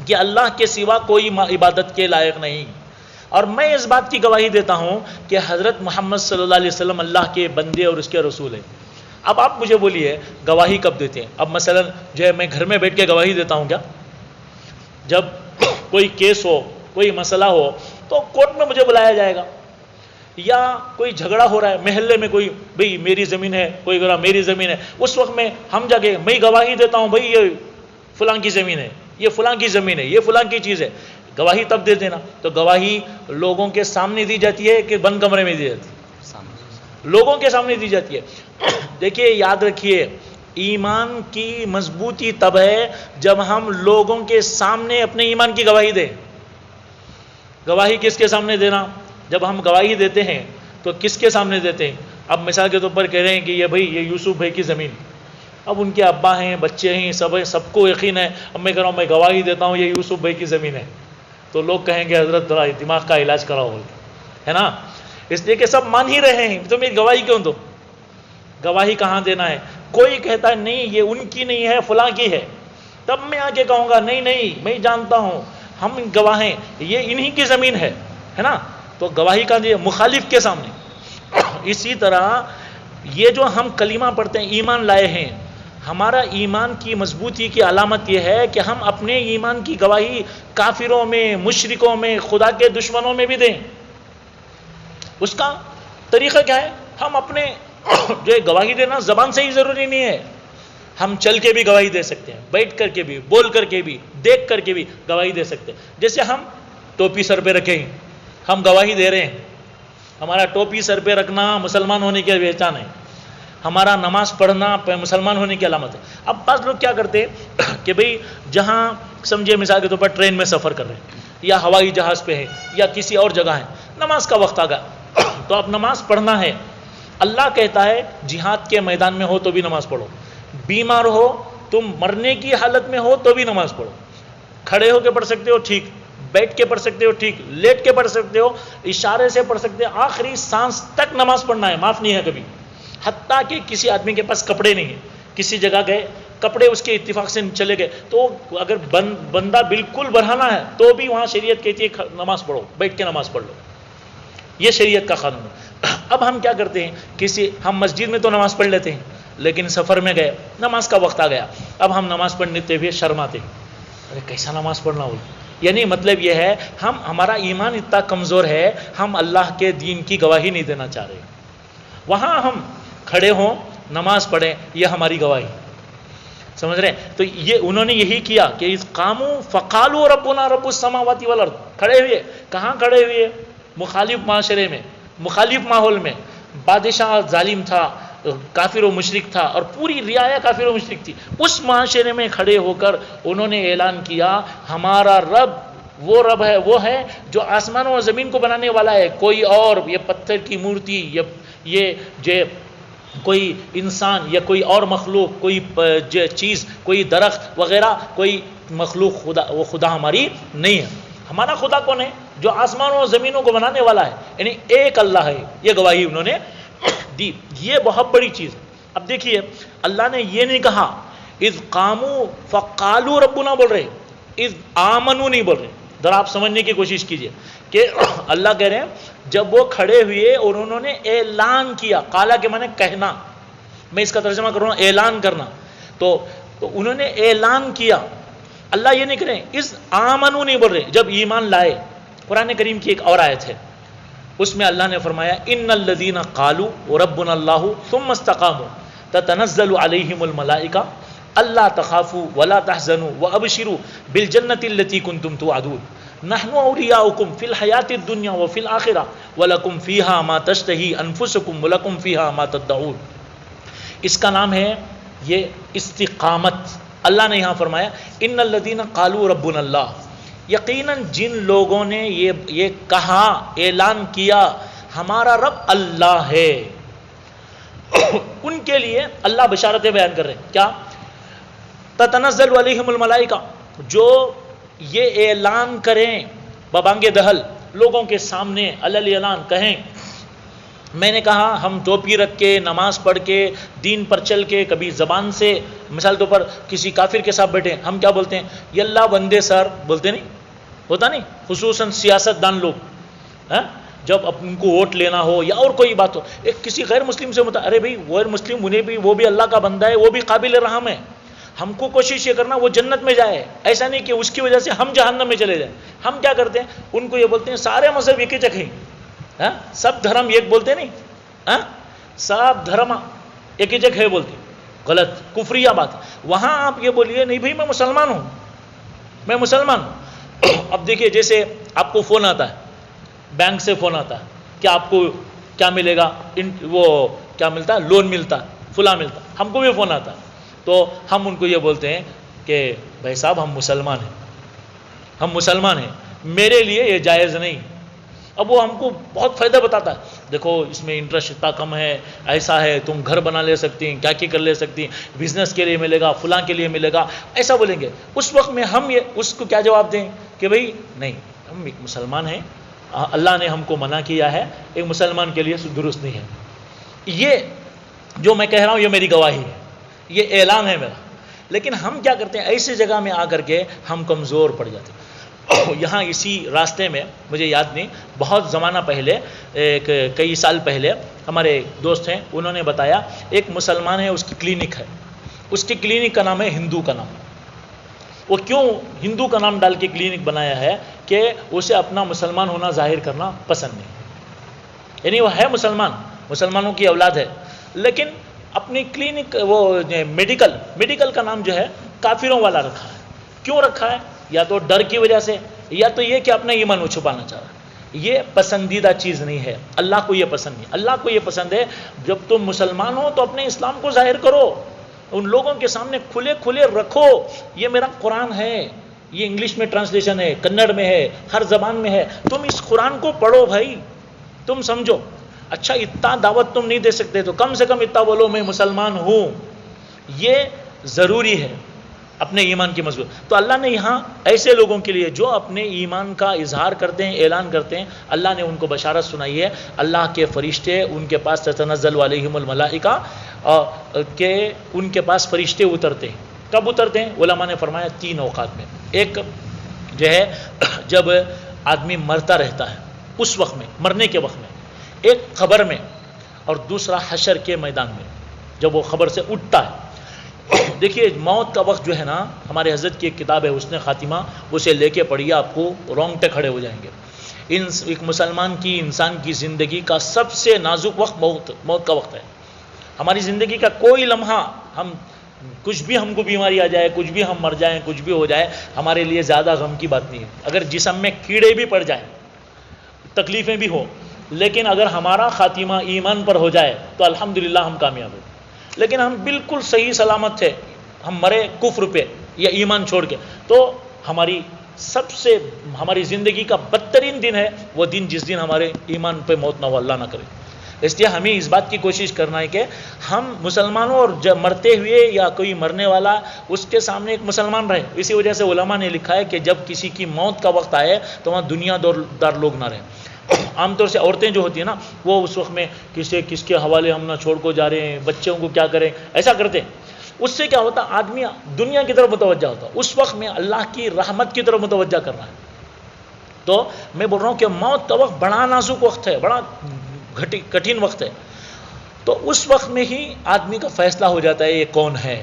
کہ اللہ کے سوا کوئی عبادت کے لائق نہیں، اور میں اس بات کی گواہی دیتا ہوں کہ حضرت محمد صلی اللہ علیہ وسلم اللہ کے بندے اور اس کے رسول ہیں. اب آپ مجھے بولیے گواہی کب دیتے ہیں؟ اب مثلا جو ہے میں گھر میں بیٹھ کے گواہی دیتا ہوں کیا؟ جب کوئی کیس ہو، کوئی مسئلہ ہو تو کورٹ میں مجھے بلایا جائے گا، یا کوئی جھگڑا ہو رہا ہے محلے میں، کوئی بھئی میری زمین ہے، کوئی کہہ رہا میری زمین ہے، اس وقت میں ہم جا کے میں گواہی دیتا ہوں بھئی یہ فلاں کی زمین ہے، یہ فلاں کی زمین ہے، یہ فلاں کی چیز ہے. گواہی تب دے دینا. تو گواہی لوگوں کے سامنے دی جاتی ہے کہ بند کمرے میں دی جاتی ہے؟ لوگوں کے سامنے دی جاتی ہے. دیکھیے یاد رکھیے ایمان کی مضبوطی تب ہے جب ہم لوگوں کے سامنے اپنے ایمان کی گواہی دیں. گواہی کس کے سامنے دینا؟ جب ہم گواہی دیتے ہیں تو کس کے سامنے دیتے ہیں؟ اب مثال کے طور پر کہہ رہے ہیں کہ یہ بھائی یہ یوسف بھائی کی زمین، اب ان کے ابا ہیں، بچے ہیں، سب کو یقین ہے. اب میں کہہ رہا ہوں میں گواہی دیتا ہوں یہ یوسف بھائی کی زمین ہے، تو لوگ کہیں گے حضرت ذرا دماغ کا علاج کراؤ، ہے نا؟ اس لیے کہ سب مان ہی رہے ہیں تو میری گواہی کیوں دو؟ گواہی کہاں دینا ہے؟ کوئی کہتا ہے نہیں یہ ان کی نہیں ہے فلاں کی ہے، تب میں آ کے کہوں گا نہیں نہیں میں جانتا ہوں ہم گواہ ہیں یہ انہی کی زمین ہے نا؟ تو گواہی کا دیا مخالف کے سامنے. اسی طرح یہ جو ہم کلمہ پڑھتے ہیں، ایمان لائے ہیں، ہمارا ایمان کی مضبوطی کی علامت یہ ہے کہ ہم اپنے ایمان کی گواہی کافروں میں، مشرکوں میں، خدا کے دشمنوں میں بھی دیں. اس کا طریقہ کیا ہے؟ ہم اپنے جو گواہی دینا زبان سے ہی ضروری نہیں ہے، ہم چل کے بھی گواہی دے سکتے ہیں، بیٹھ کر کے بھی، بول کر کے بھی، دیکھ کر کے بھی گواہی دے سکتے ہیں. جیسے ہم ٹوپی سر پہ رکھیں ہم گواہی دے رہے ہیں، ہمارا ٹوپی سر پہ رکھنا مسلمان ہونے کی پہچان ہے، ہمارا نماز پڑھنا مسلمان ہونے کی علامت ہے. اب بعض لوگ کیا کرتے ہیں کہ بھئی جہاں سمجھے مثال کے طور پر ٹرین میں سفر کر رہے ہیں یا ہوائی جہاز پہ ہے یا کسی اور جگہ ہے، نماز کا وقت آ گیا تو اب نماز پڑھنا ہے. اللہ کہتا ہے جہاد کے میدان میں ہو تو بھی نماز پڑھو، بیمار ہو، تم مرنے کی حالت میں ہو تو بھی نماز پڑھو. کھڑے ہو کے پڑھ سکتے ہو ٹھیک، بیٹھ کے پڑھ سکتے ہو ٹھیک، لیٹ کے پڑھ سکتے ہو، اشارے سے پڑھ سکتے ہو، آخری سانس تک نماز پڑھنا ہے، معاف نہیں ہے کبھی. حتیٰ کہ کسی آدمی کے پاس کپڑے نہیں ہیں، کسی جگہ گئے کپڑے اس کے اتفاق سے چلے گئے تو اگر بندہ بالکل بڑھانا ہے تو بھی وہاں شریعت کہتی ہے نماز پڑھو، بیٹھ کے نماز پڑھ لو، یہ شریعت کا قانون ہے. اب ہم کیا کرتے ہیں، ہم مسجد میں تو نماز پڑھ لیتے ہیں لیکن سفر میں گئے، نماز کا وقت آ گیا، اب ہم نماز پڑھنے ہوئے شرماتے ہیں، ارے کیسا نماز پڑھنا ہو. یعنی مطلب یہ ہے ہمارا ایمان اتنا کمزور ہے، ہم اللہ کے دین کی گواہی نہیں دینا چاہ رہے. وہاں ہم کھڑے ہوں نماز پڑھیں یہ ہماری گواہی، سمجھ رہے ہیں؟ تو یہ انہوں نے یہی کیا کہ اس قاموا فقالوا ربنا رب السماوات والارض. کھڑے ہوئے، کہاں کھڑے ہوئے؟ مخالف معاشرے میں، مخالف ماحول میں. بادشاہ ظالم تھا، کافر و مشرک تھا اور پوری رعایا کافر و مشرک تھی، اس معاشرے میں کھڑے ہو کر انہوں نے اعلان کیا ہمارا رب وہ رب ہے، وہ ہے جو آسمانوں اور زمین کو بنانے والا ہے، کوئی اور یہ پتھر کی مورتی یہ جو کوئی انسان یا کوئی اور مخلوق، کوئی چیز، کوئی درخت وغیرہ، کوئی مخلوق وہ خدا ہماری نہیں ہے۔ ہمارا خدا کون ہے؟ جو آسمانوں اور زمینوں کو بنانے والا ہے، یعنی ایک اللہ ہے، یہ گواہی انہوں نے دی۔ یہ بہت بڑی چیز ہے۔ اب دیکھیے اللہ نے یہ نہیں کہا اذ قاموا فقالوا ربنا بول رہے، اذ آمنوا نہیں بول رہے۔ ذرا آپ سمجھنے کی کوشش کیجئے کہ اللہ کہہ رہے ہیں جب وہ کھڑے ہوئے اور انہوں نے اعلان کیا، قالا کے معنی کہنا، میں اس کا ترجمہ کروں گا اعلان کرنا، تو انہوں نے اعلان کیا۔ اللہ یہ نہیں کہہ رہے اس آمنو نہیں بول رہے، جب ایمان لائے۔ قرآن کریم کی ایک اور آیت ہے، اس میں اللہ نے فرمایا ان الذین قالوا ربنا اللہ ثم استقاموا تتنزل علیہم الملائکہ اللہ تخافوا ولا تحزنوا وابشروا بالجنة التي كنتم توعدون نحن اولیاؤکم فی الحیاة الدنیا وفی الآخرہ ولکم فیہا ما تشتہی انفسکم ولکم فیہا ما تدعون۔ اس کا نام ہے یہ استقامت۔ اللہ نے یہاں فرمایا ان الذین قالوا ربنا اللہ، یقیناً جن لوگوں نے یہ کہا، اعلان کیا ہمارا رب اللہ ہے، ان کے لیے اللہ بشارتیں بیان کر رہے ہیں۔ کیا؟ تتنزل علیہم الملائکہ، جو یہ اعلان کریں ببانگ دہل لوگوں کے سامنے، علی اعلان کہیں میں نے کہا ہم ٹوپی رکھ کے، نماز پڑھ کے، دین پر چل کے، کبھی زبان سے مثال طور پر کسی کافر کے ساتھ بیٹھے، ہم کیا بولتے ہیں؟ یاللہ بندے سر بولتے نہیں، ہوتا نہیں، خصوصاً سیاست دان لوگ جب ان کو ووٹ لینا ہو یا اور کوئی بات ہو، ایک کسی غیر مسلم سے ارے بھائی غیر مسلم انہیں بھی، وہ بھی اللہ کا بندہ ہے، وہ بھی قابل رحم ہے، ہم کو کوشش یہ کرنا وہ جنت میں جائے، ایسا نہیں کہ اس کی وجہ سے ہم جہنم میں چلے جائیں۔ ہم کیا کرتے ہیں؟ ان کو یہ بولتے ہیں سارے مذہب ایک ہی جگہ، سب دھرم ایک بولتے نہیں، سب دھرم ایک ہی جگہ بولتے، غلط کفریہ بات۔ وہاں آپ یہ بولیے نہیں بھائی میں مسلمان ہوں، میں مسلمان ہوں۔ اب دیکھیے جیسے آپ کو فون آتا ہے، بینک سے فون آتا ہے کہ آپ کو کیا ملے گا، وہ کیا ملتا ہے، لون ملتا ہے، فلاں ملتا ہے، ہم کو بھی فون آتا ہے، تو ہم ان کو یہ بولتے ہیں کہ بھائی صاحب ہم مسلمان ہیں، ہم مسلمان ہیں، میرے لیے یہ جائز نہیں۔ اب وہ ہم کو بہت فائدہ بتاتا ہے، دیکھو اس میں انٹرسٹ اتنا کم ہے، ایسا ہے، تم گھر بنا لے سکتی ہیں، کیا کر لے سکتی ہیں، بزنس کے لیے ملے گا، فلاں کے لیے ملے گا، ایسا بولیں گے۔ اس وقت میں ہم یہ اس کو کیا جواب دیں کہ بھائی نہیں، ہم ایک مسلمان ہیں، اللہ نے ہم کو منع کیا ہے، ایک مسلمان کے لیے درست نہیں ہے۔ یہ جو میں کہہ رہا ہوں یہ میری گواہی ہے، یہ اعلان ہے میرا۔ لیکن ہم کیا کرتے ہیں، ایسی جگہ میں آ کر کے ہم کمزور پڑ جاتے ہیں۔ یہاں اسی راستے میں مجھے یاد نہیں، بہت زمانہ پہلے، کئی سال پہلے ہمارے دوست ہیں، انہوں نے بتایا ایک مسلمان ہے، اس کی کلینک ہے، اس کی کلینک کا نام ہے ہندو کا نام۔ وہ کیوں ہندو کا نام ڈال کے کلینک بنایا ہے کہ اسے اپنا مسلمان ہونا ظاہر کرنا پسند نہیں، یعنی وہ ہے مسلمان، مسلمانوں کی اولاد ہے، لیکن اپنی کلینک وہ میڈیکل کا نام جو ہے کافروں والا رکھا ہے۔ کیوں رکھا ہے؟ یا تو ڈر کی وجہ سے، یا تو یہ کہ اپنا ایمان وہ چھپانا چاہ رہا ہے۔ یہ پسندیدہ چیز نہیں ہے، اللہ کو یہ پسند نہیں۔ اللہ کو یہ پسند ہے جب تم مسلمان ہو تو اپنے اسلام کو ظاہر کرو، ان لوگوں کے سامنے کھلے کھلے رکھو، یہ میرا قرآن ہے، یہ انگلش میں ٹرانسلیشن ہے، کنڑ میں ہے، ہر زبان میں ہے، تم اس قرآن کو پڑھو بھائی، تم سمجھو۔ اچھا اتنا دعوت تم نہیں دے سکتے تو کم سے کم اتنا بولو میں مسلمان ہوں، یہ ضروری ہے اپنے ایمان کی مضبوط۔ تو اللہ نے یہاں ایسے لوگوں کے لیے جو اپنے ایمان کا اظہار کرتے ہیں، اعلان کرتے ہیں، اللہ نے ان کو بشارت سنائی ہے، اللہ کے فرشتے ان کے پاس تتنزل علیہم الملائکہ، کہ ان کے پاس فرشتے اترتے ہیں۔ کب اترتے ہیں؟ علماء نے فرمایا 3 اوقات میں، ایک جو ہے جب آدمی مرتا رہتا ہے اس وقت میں، مرنے کے وقت میں، ایک قبر میں، اور دوسرا حشر کے میدان میں جب وہ قبر سے اٹھتا ہے۔ دیکھیے موت کا وقت جو ہے نا، ہمارے حضرت کی ایک کتاب ہے حسن خاتمہ، اسے لے کے پڑھیے، آپ کو رونگٹے کھڑے ہو جائیں گے۔ ایک مسلمان کی، انسان کی زندگی کا سب سے نازک وقت موت کا وقت ہے۔ ہماری زندگی کا کوئی لمحہ، ہم کچھ بھی ہم کو بیماری آ جائے، کچھ بھی ہم مر جائیں، کچھ بھی ہو جائے، ہمارے لیے زیادہ غم کی بات نہیں ہے۔ اگر جسم میں کیڑے بھی پڑ جائیں، تکلیفیں بھی ہو، لیکن اگر ہمارا خاتمہ ایمان پر ہو جائے تو الحمدللہ ہم کامیاب ہیں. لیکن ہم بالکل صحیح سلامت تھے, ہم مرے کفر پہ یا ایمان چھوڑ کے, تو ہماری زندگی کا بدترین دن ہے وہ دن جس دن ہمارے ایمان پہ موت نہ ہو, اللہ نہ کرے. اس لیے ہمیں اس بات کی کوشش کرنا ہے کہ ہم مسلمانوں اور جب مرتے ہوئے یا کوئی مرنے والا اس کے سامنے ایک مسلمان رہے. اسی وجہ سے علماء نے لکھا ہے کہ جب کسی کی موت کا وقت آئے تو وہاں دنیا دار لوگ نہ رہیں. عام طور سے عورتیں جو ہوتی ہیں نا وہ اس وقت میں کس کے حوالے ہم نہ چھوڑ کو جا رہے ہیں, بچوں کو کیا کریں, ایسا کرتے ہیں. اس سے کیا ہوتا, آدمی دنیا کی طرف متوجہ ہوتا, اس وقت میں اللہ کی رحمت کی طرف متوجہ کرنا ہے. تو میں بول رہا ہوں کہ موت کا وقت بڑا نازک وقت ہے, بڑا کٹھن وقت ہے. تو اس وقت میں ہی آدمی کا فیصلہ ہو جاتا ہے یہ کون ہے.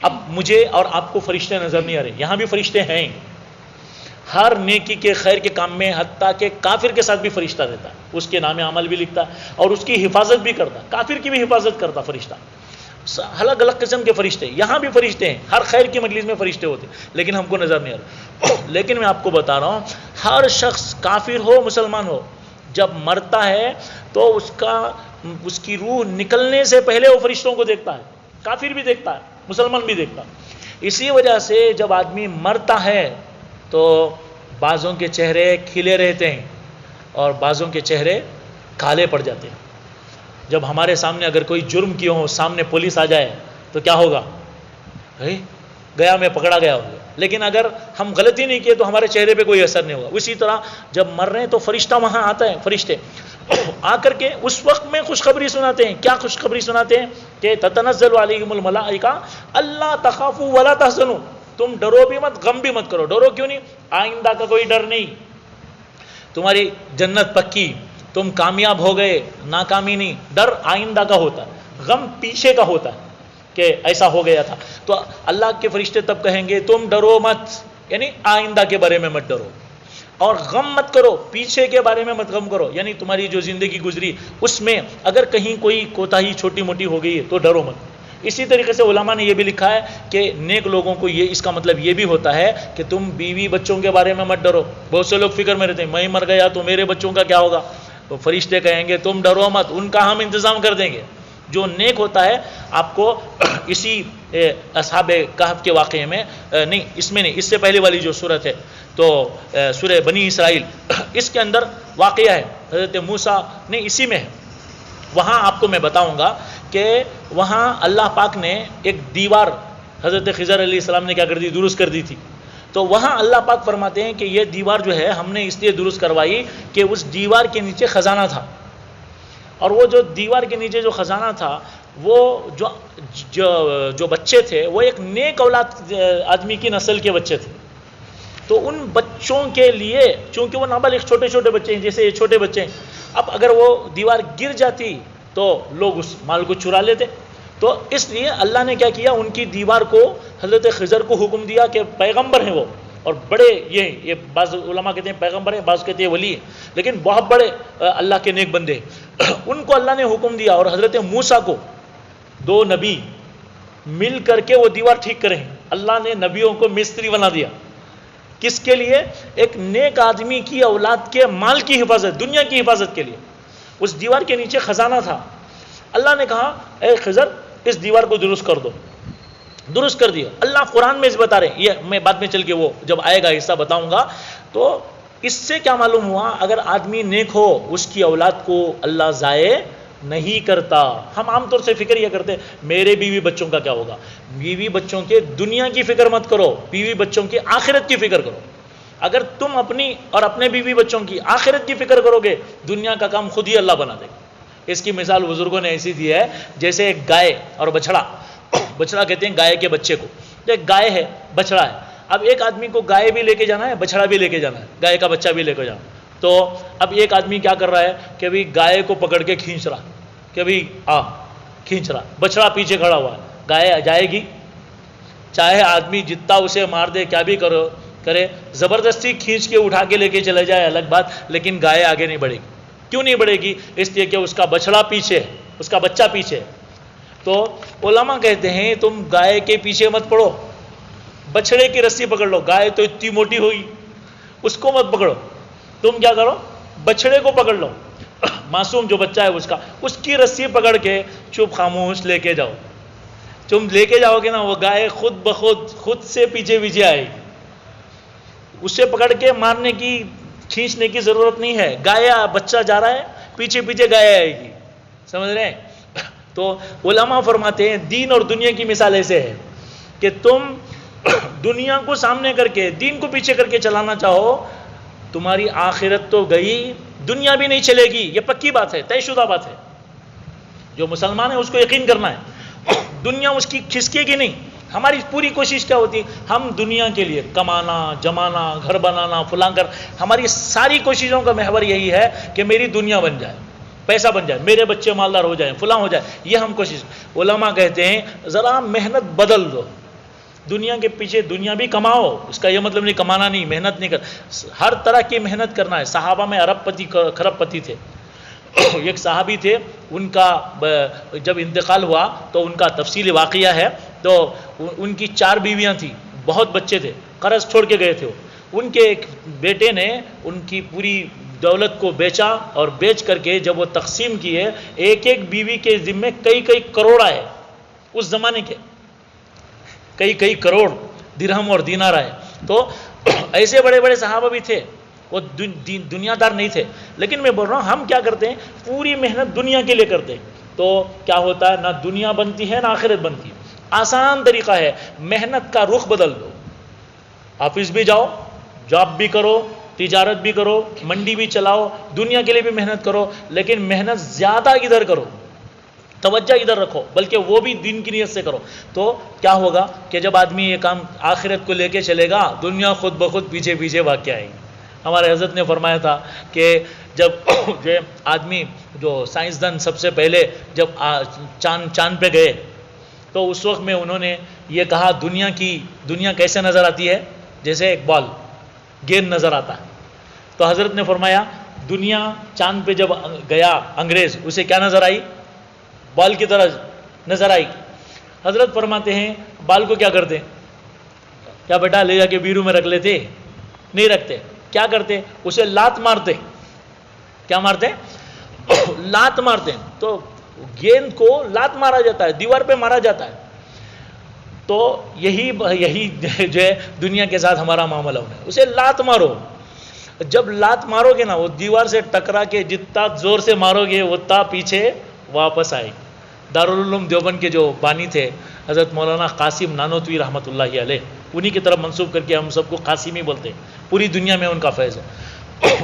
اب مجھے اور آپ کو فرشتے نظر نہیں آ رہے, یہاں بھی فرشتے ہیں. ہر نیکی کے خیر کے کام میں حتیٰ کہ کافر کے ساتھ بھی فرشتہ رہتا ہے, اس کے نام عمل بھی لکھتا ہے اور اس کی حفاظت بھی کرتا, کافر کی بھی حفاظت کرتا فرشتہ. الگ الگ قسم کے فرشتے, یہاں بھی فرشتے ہیں, ہر خیر کی مجلس میں فرشتے ہوتے ہیں, لیکن ہم کو نظر نہیں آ رہے. لیکن میں آپ کو بتا رہا ہوں, ہر شخص کافر ہو مسلمان ہو جب مرتا ہے تو اس کی روح نکلنے سے پہلے وہ فرشتوں کو دیکھتا ہے. کافر بھی دیکھتا ہے, مسلمان بھی دیکھتا ہے. اسی وجہ سے جب آدمی مرتا ہے تو بعضوں کے چہرے کھلے رہتے ہیں اور بعضوں کے چہرے کالے پڑ جاتے ہیں. جب ہمارے سامنے اگر کوئی جرم کیا ہو, سامنے پولیس آ جائے تو کیا ہوگا, گیا میں پکڑا گیا ہوگا. لیکن اگر ہم غلطی نہیں کیے تو ہمارے چہرے پہ کوئی اثر نہیں ہوگا. اسی طرح جب مر رہے ہیں تو فرشتہ وہاں آتا ہے, فرشتے آ کر کے اس وقت میں خوشخبری سناتے ہیں. کیا خوشخبری سناتے ہیں کہ تتنزل علیہم الملائکہ اللہ تخافوا ولا تحزنوا, تم ڈرو بھی مت, غم بھی مت کرو. ڈرو کیوں نہیں, آئندہ کا کوئی ڈر نہیں, تمہاری جنت پکی, تم کامیاب ہو گئے, ناکامی نہیں. ڈر آئندہ کا ہوتا ہے, غم پیچھے کا ہوتا ہے کہ ایسا ہو گیا تھا. تو اللہ کے فرشتے تب کہیں گے تم ڈرو مت, یعنی آئندہ کے بارے میں مت ڈرو, اور غم مت کرو, پیچھے کے بارے میں مت غم کرو, یعنی تمہاری جو زندگی گزری اس میں اگر کہیں کوئی کوتاہی چھوٹی موٹی ہو گئی ہے تو ڈرو مت. اسی طریقے سے علماء نے یہ بھی لکھا ہے کہ نیک لوگوں کو اس کا مطلب یہ بھی ہوتا ہے کہ تم بیوی بچوں کے بارے میں مت ڈرو. بہت سے لوگ فکر میں رہتے ہیں, میں مر گیا تو میرے بچوں کا کیا ہوگا. تو فرشتے کہیں گے تم ڈرو مت, ان کا ہم انتظام کر دیں گے. جو نیک ہوتا ہے آپ کو اسی اصحاب کہف کے واقعے میں نہیں, اس میں نہیں, اس سے پہلے والی جو سورت ہے تو سورہ بنی اسرائیل, اس کے اندر واقعہ ہے حضرت موسیٰ نہیں, اسی میں ہے. وہاں آپ کو میں بتاؤں گا کہ وہاں اللہ پاک نے ایک دیوار حضرت خضر علیہ السلام نے کیا کر دی, درست کر دی تھی. تو وہاں اللہ پاک فرماتے ہیں کہ یہ دیوار جو ہے ہم نے اس لیے درست کروائی کہ اس دیوار کے نیچے خزانہ تھا, اور وہ جو دیوار کے نیچے جو خزانہ تھا وہ جو بچے تھے وہ ایک نیک اولاد آدمی کی نسل کے بچے تھے. تو ان بچوں کے لیے, چونکہ وہ نابالغ چھوٹے چھوٹے بچے ہیں, جیسے یہ چھوٹے بچے ہیں, اب اگر وہ دیوار گر جاتی تو لوگ اس مال کو چرا لیتے. تو اس لیے اللہ نے کیا کیا, ان کی دیوار کو حضرت خضر کو حکم دیا کہ پیغمبر ہیں وہ, اور بڑے یہ بعض علماء کہتے ہیں پیغمبر ہیں, بعض کہتے ہیں ولی ہیں, لیکن بہت بڑے اللہ کے نیک بندے ہیں. ان کو اللہ نے حکم دیا اور حضرت موسیٰ کو, دو نبی مل کر کے وہ دیوار ٹھیک کریں. اللہ نے نبیوں کو مستری بنا دیا. کس کے لیے, ایک نیک آدمی کی اولاد کے مال کی حفاظت, دنیا کی حفاظت کے لیے. اس دیوار کے نیچے خزانہ تھا. اللہ نے کہا اے خضر اس دیوار کو درست کر دو, درست کر دیا. اللہ قرآن میں اس بتا رہے ہیں, یہ میں بعد میں چل کے وہ جب آئے گا حصہ بتاؤں گا. تو اس سے کیا معلوم ہوا, اگر آدمی نیک ہو اس کی اولاد کو اللہ ضائع نہیں کرتا. ہم عام طور سے فکر یہ کرتے میرے بیوی بچوں کا کیا ہوگا. بیوی بچوں کے دنیا کی فکر مت کرو, بیوی بچوں کی آخرت کی فکر کرو. اگر تم اپنی اور اپنے بیوی بچوں کی آخرت کی فکر کرو گے, دنیا کا کام خود ہی اللہ بنا دے گا. اس کی مثال بزرگوں نے ایسی دی ہے جیسے ایک گائے اور بچڑا. بچڑا کہتے ہیں گائے کے بچے کو. ایک گائے ہے, بچڑا ہے. اب ایک آدمی کو گائے بھی لے کے جانا ہے, بچڑا بھی لے کے جانا ہے, گائے کا بچہ بھی لے کے جانا. تو اب ایک آدمی کیا کر رہا ہے کہ بھی گائے کو پکڑ کے کھینچ رہا, کہ بھی کھینچ رہا, بچڑا پیچھے کھڑا ہوا ہے. گائے جائے گی, چاہے آدمی جتنا اسے مار دے کیا بھی کرے, زبردستی کھینچ کے اٹھا کے لے کے چلے جائے الگ بات, لیکن گائے آگے نہیں بڑھے گی. کیوں نہیں بڑھے گی, اس لیے کہ اس کا بچڑا پیچھے ہے, اس کا بچہ پیچھے ہے. تو علماء کہتے ہیں تم گائے کے پیچھے مت پڑو, بچڑے کی رسی پکڑ لو. گائے تو اتنی موٹی ہوگی, اس کو مت پکڑو, تم کیا کرو بچڑے کو پکڑ لو. معصوم جو بچہ ہے اس کی رسی پکڑ کے چپ خاموش لے کے جاؤ. تم لے کے جاؤ گے نا، وہ گائے خود بخود خود سے پیچھے پیچھے آئے گی. اسے پکڑ کے مارنے کی کھینچنے کی ضرورت نہیں ہے. گائے بچہ جا رہا ہے، پیچھے پیچھے گائے آئے گی. سمجھ رہے ہیں؟ تو علماء فرماتے ہیں دین اور دنیا کی مثال ایسے ہے کہ تم دنیا کو سامنے کر کے دین کو پیچھے کر کے چلانا چاہو، تمہاری آخرت تو گئی، دنیا بھی نہیں چلے گی. یہ پکی بات ہے، طے شدہ بات ہے. جو مسلمان ہے اس کو یقین کرنا ہے، دنیا اس کی کھسکے گی نہیں. ہماری پوری کوشش کیا ہوتی، ہم دنیا کے لیے کمانا، جمانا، گھر بنانا، فلاں کر، ہماری ساری کوششوں کا محور یہی ہے کہ میری دنیا بن جائے، پیسہ بن جائے، میرے بچے مالدار ہو جائیں، فلاں ہو جائے. یہ ہم کوشش. علماء کہتے ہیں ذرا محنت بدل دو، دنیا کے پیچھے دنیا بھی کماؤ. اس کا یہ مطلب نہیں کمانا نہیں، محنت نہیں کر، ہر طرح کی محنت کرنا ہے. صحابہ میں ارب پتی کھرب پتی تھے. ایک صحابی تھے، ان کا جب انتقال ہوا تو ان کا تفصیلی واقعہ ہے. تو ان کی 4 بیویاں تھیں، بہت بچے تھے، قرض چھوڑ کے گئے تھے. ان کے ایک بیٹے نے ان کی پوری دولت کو بیچا، اور بیچ کر کے جب وہ تقسیم کیے، ایک ایک بیوی کے ذمے کئی کروڑ آئے. اس زمانے کے کئی کروڑ درہم اور دینار آئے. تو ایسے بڑے بڑے صحابہ بھی تھے، وہ دنیا دار نہیں تھے. لیکن میں بول رہا ہوں ہم کیا کرتے ہیں، پوری محنت دنیا کے لیے کرتے ہیں. تو کیا ہوتا ہے، نہ دنیا بنتی ہے نہ آخرت بنتی ہے. آسان طریقہ ہے، محنت کا رخ بدل دو. آفس بھی جاؤ، جاب بھی کرو، تجارت بھی کرو، منڈی بھی چلاؤ، دنیا کے لیے بھی محنت کرو، لیکن محنت زیادہ ادھر کرو، توجہ ادھر رکھو، بلکہ وہ بھی دین کی نیت سے کرو. تو کیا ہوگا کہ جب آدمی یہ کام آخرت کو لے کے چلے گا، دنیا خود بخود پیچھے پیچھے واقع آئے گی. ہمارے حضرت نے فرمایا تھا کہ جب جو آدمی جو سائنسدان سب سے پہلے جب چاند پہ گئے، تو اس وقت میں انہوں نے یہ کہا دنیا کیسے نظر آتی ہے، جیسے ایک بال گیند نظر آتا ہے. تو حضرت نے فرمایا دنیا چاند پہ جب گیا انگریز، اسے کیا نظر آئی، بال کی طرح نظر آئی. حضرت فرماتے ہیں بال کو کیا کرتے، کیا بیٹا لے جا کے بیرو میں رکھ لیتے، نہیں رکھتے. کیا کرتے، اسے لات مارتے. کیا مارتے، لات مارتے. تو گیند کو لات مارا جاتا ہے، دیوار پہ مارا جاتا ہے. تو یہی جو ہے دنیا کے ساتھ ہمارا معاملہ ہونا ہے. اسے لات مارو. جب لات مارو گے نا، وہ دیوار سے ٹکرا کے جتنا زور سے مارو گے اتنا پیچھے واپس آئے. دارالعلوم دیوبند کے جو بانی تھے حضرت مولانا قاسم نانوتوی رحمۃ اللہ علیہ، انہی کی طرف منسوب کر کے ہم سب کو قاسمی بولتے ہیں. پوری دنیا میں ان کا فیض ہے.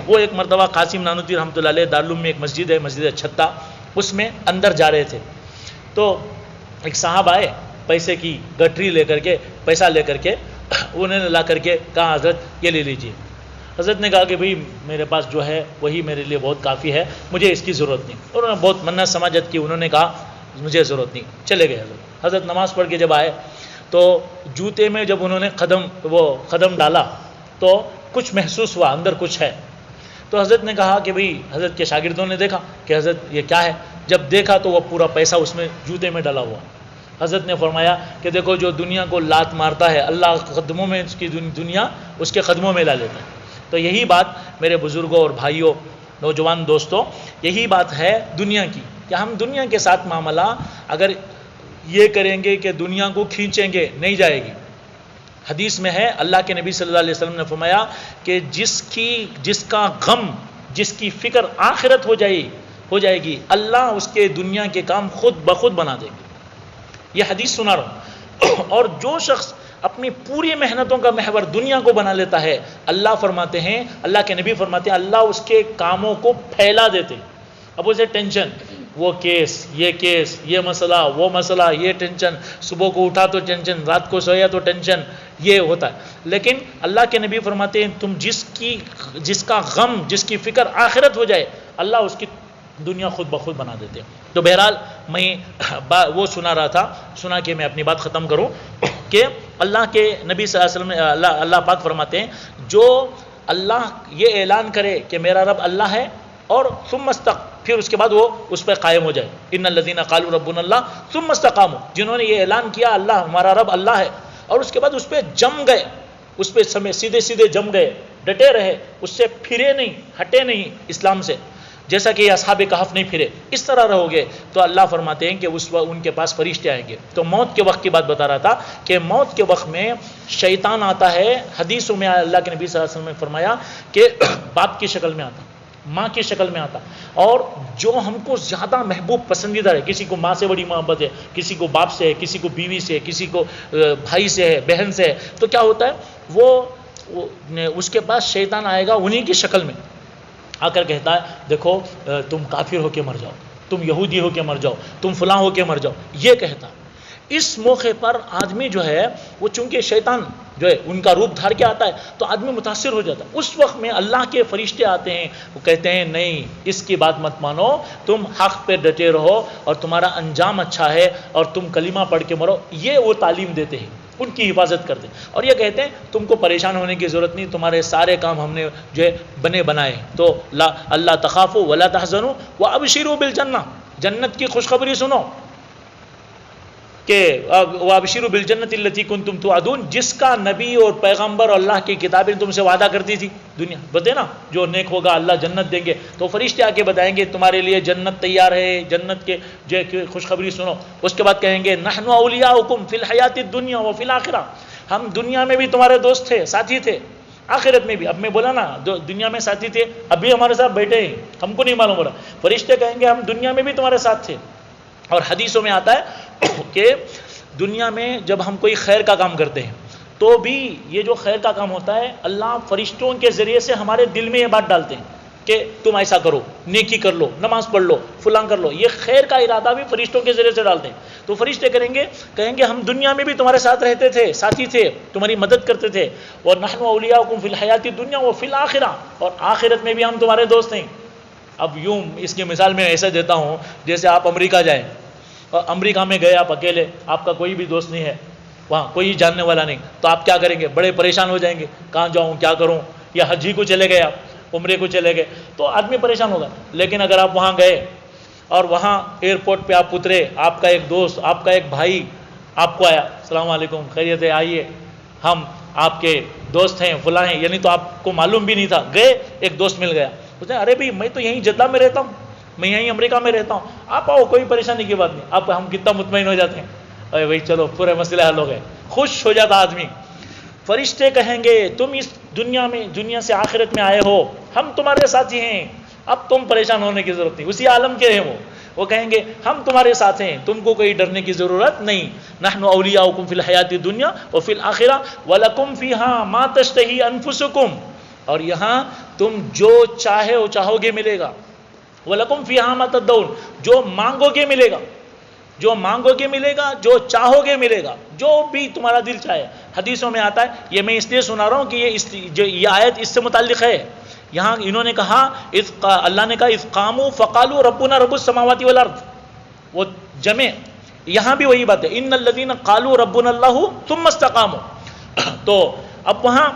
وہ ایک مرتبہ قاسم نانوتوی رحمۃ اللہ علیہ دارالعلوم میں ایک مسجد ہے، مسجد چھتا، اس میں اندر جا رہے تھے. تو ایک صاحب آئے پیسے کی گٹری لے کر کے، پیسہ لے کر کے، انہوں نے لا کر کے کہا حضرت یہ لے لیجیے. حضرت نے کہا کہ بھئی میرے پاس جو ہے وہی میرے لیے بہت کافی ہے، مجھے اس کی ضرورت نہیں. انہوں نے بہت منت سماجت کی، انہوں نے کہا مجھے ضرورت نہیں. چلے گئے. حضرت نماز پڑھ کے جب آئے تو جوتے میں جب انہوں نے قدم ڈالا تو کچھ محسوس ہوا، اندر کچھ ہے. تو حضرت نے کہا کہ بھئی، حضرت کے شاگردوں نے دیکھا کہ حضرت یہ کیا ہے. جب دیکھا تو وہ پورا پیسہ اس میں جوتے میں ڈالا ہوا. حضرت نے فرمایا کہ دیکھو جو دنیا کو لات مارتا ہے، اللہ قدموں میں اس کی دنیا اس کے قدموں میں لا لیتا ہے. تو یہی بات میرے بزرگوں اور بھائیوں، نوجوان دوستوں، یہی بات ہے دنیا کی، کہ ہم دنیا کے ساتھ معاملہ اگر یہ کریں گے کہ دنیا کو کھینچیں گے، نہیں جائے گی. حدیث میں ہے اللہ کے نبی صلی اللہ علیہ وسلم نے فرمایا کہ جس کا غم، جس کی فکر آخرت ہو جائے گی، اللہ اس کے دنیا کے کام خود بخود بنا دے گی. یہ حدیث سنا رہا ہوں. اور جو شخص اپنی پوری محنتوں کا محور دنیا کو بنا لیتا ہے، اللہ فرماتے ہیں، اللہ کے نبی فرماتے ہیں، اللہ اس کے کاموں کو پھیلا دیتے. اب اسے ٹینشن، وہ کیس، یہ مسئلہ، وہ مسئلہ، یہ ٹینشن، صبح کو اٹھا تو ٹینشن، رات کو سویا تو ٹینشن، یہ ہوتا ہے. لیکن اللہ کے نبی فرماتے ہیں تم جس کا غم، جس کی فکر آخرت ہو جائے، اللہ اس کی دنیا خود بخود بنا دیتے. تو بہرحال میں وہ سنا رہا تھا، سنا کے میں اپنی بات ختم کروں کہ اللہ کے نبی صلی اللہ علیہ وسلم، اللہ پاک فرماتے ہیں جو اللہ یہ اعلان کرے کہ میرا رب اللہ ہے، اور ثم پھر اس کے بعد وہ اس پہ قائم ہو جائے. ان الذین قالوا ربنا اللہ ثم استقاموا، جنہوں نے یہ اعلان کیا اللہ ہمارا رب اللہ ہے، اور اس کے بعد اس پہ جم گئے، اس پہ سیدھے جم گئے، ڈٹے رہے، اس سے پھرے نہیں، ہٹے نہیں اسلام سے. جیسا کہ یہ اصحاب کہف نہیں پھرے، اس طرح رہو گے تو اللہ فرماتے ہیں کہ اس وقت ان کے پاس فرشتے آئیں گے۔ تو موت کے وقت کی بات بتا رہا تھا کہ موت کے وقت میں شیطان آتا ہے، حدیثوں میں اللہ کے نبی صلی اللہ علیہ وسلم نے فرمایا کہ باپ کی شکل میں آتا، ماں کی شکل میں آتا، اور جو ہم کو زیادہ محبوب پسندیدہ ہے، کسی کو ماں سے بڑی محبت ہے، کسی کو باپ سے ہے، کسی کو بیوی سے ہے، کسی کو بھائی سے ہے، بہن سے ہے، تو کیا ہوتا ہے وہ اس کے پاس شیطان آئے گا انہی کی شکل میں، آ کر کہتا ہے دیکھو تم کافر ہو کے مر جاؤ، تم یہودی ہو کے مر جاؤ، تم فلاں ہو کے مر جاؤ، یہ کہتا۔ اس موقع پر آدمی جو ہے وہ چونکہ شیطان جو ہے ان کا روپ دھار کے آتا ہے تو آدمی متاثر ہو جاتا ہے۔ اس وقت میں اللہ کے فرشتے آتے ہیں، وہ کہتے ہیں نہیں اس کی بات مت مانو، تم حق پہ ڈٹے رہو اور تمہارا انجام اچھا ہے اور تم کلمہ پڑھ کے مرو، یہ وہ تعلیم دیتے ہیں، ان کی حفاظت کرتے ہیں، اور یہ کہتے ہیں تم کو پریشان ہونے کی ضرورت نہیں، تمہارے سارے کام ہم نے جو ہے بنے بنائے، تو اللہ تخافوا ولا تحزنوا وابشروا بالجنہ، جنت کی خوشخبری سنو کہ وابشروا بالجنۃ التی کنتم توعدون، جس کا نبی اور پیغمبر اور اللہ کی کتابیں تم سے وعدہ کرتی تھی دنیا بتے نا، جو نیک ہوگا اللہ جنت دیں گے، تو فرشتے آ کے بتائیں گے تمہارے لیے جنت تیار ہے، جنت کے جو خوشخبری سنو۔ اس کے بعد کہیں گے نحن اولیاؤکم فی الحیات الدنیا وفی الآخرہ، ہم دنیا میں بھی تمہارے دوست تھے، ساتھی تھے، آخرت میں بھی۔ اب میں بولا نا دنیا میں ساتھی تھے، ابھی ہمارے ساتھ بیٹھے ہیں، ہم کو نہیں معلوم ہو رہا، فرشتے کہیں گے ہم دنیا میں بھی تمہارے ساتھ تھے۔ اور حدیثوں میں آتا ہے کہ دنیا میں جب ہم کوئی خیر کا کام کرتے ہیں تو بھی یہ جو خیر کا کام ہوتا ہے اللہ فرشتوں کے ذریعے سے ہمارے دل میں یہ بات ڈالتے ہیں کہ تم ایسا کرو، نیکی کر لو، نماز پڑھ لو، فلاں کر لو، یہ خیر کا ارادہ بھی فرشتوں کے ذریعے سے ڈالتے ہیں۔ تو فرشتے کہیں گے ہم دنیا میں بھی تمہارے ساتھ رہتے تھے، ساتھی تھے، تمہاری مدد کرتے تھے، اور نحن اولیاؤکم فی الحیات الدنیا وفی الآخرہ، اور آخرت میں بھی ہم تمہارے دوست ہیں۔ اب یوں اس کی مثال میں ایسا دیتا ہوں جیسے آپ امریکہ جائیں، اور امریکہ میں گئے آپ اکیلے، آپ کا کوئی بھی دوست نہیں ہے، وہاں کوئی جاننے والا نہیں، تو آپ کیا کریں گے؟ بڑے پریشان ہو جائیں گے، کہاں جاؤں، کیا کروں، یا حج ہی کو چلے گئے، آپ عمرے کو چلے گئے تو آدمی پریشان ہوگا۔ لیکن اگر آپ وہاں گئے اور وہاں ایئرپورٹ پہ آپ اترے، آپ کا ایک دوست، آپ کا ایک بھائی آپ کو آیا، السلام علیکم، خیریت ہے، آئیے، ہم آپ کے دوست ہیں، فلاں ہیں، یعنی تو آپ کو معلوم بھی نہیں تھا، گئے ایک دوست مل گیا، بولتے ہیں ارے بھائی میں تو یہیں جدہ میں رہتا ہوں، میں یہیں امریکہ میں رہتا ہوں، آپ آؤ، کوئی پریشانی کی بات نہیں، آپ ہم کتنا مطمئن ہو جاتے ہیں، ارے بھائی چلو پورے مسئلے حل ہو گئے، خوش ہو جاتا آدمی۔ فرشتے کہیں گے تم اس دنیا سے آخرت میں آئے ہو، ہم تمہارے ساتھی ہیں، اب تم پریشان ہونے کی ضرورت نہیں، اسی عالم کے ہیں وہ کہیں گے ہم تمہارے ساتھ ہیں، تم کو کوئی ڈرنے کی ضرورت نہیں، نحن اولیاؤکم فی الحیات الدنیا وفی الآخرہ ولکم فیہا ما تشتہی انفسکم، اور یہاں تم جو چاہے وہ چاہو گے ملے گا، وَلَكُمْ فِيهَا مَا تَدَّعُونَ، جو مانگو گے ملے گا، جو مانگو گے ملے گا، جو چاہو گے ملے گا، جو بھی تمہارا دل چاہے۔ حدیثوں میں آتا ہے، یہ میں اس لیے سنا رہا ہوں کہ یہ آیت اس سے متعلق ہے۔ یہاں انہوں نے کہا، اللہ نے کہا اِذْ قَامُوا فَقَالُوا رَبُّنَا رَبُّ السَّمَاوَاتِ وَالْأَرْضِ، وہ جمع، یہاں بھی وہی بات ہے، اِنَّ الَّذِينَ قَالُوا رَبُّنَا اللَّهُ ثُمَّ اسْتَقَامُوا، تو اب وہاں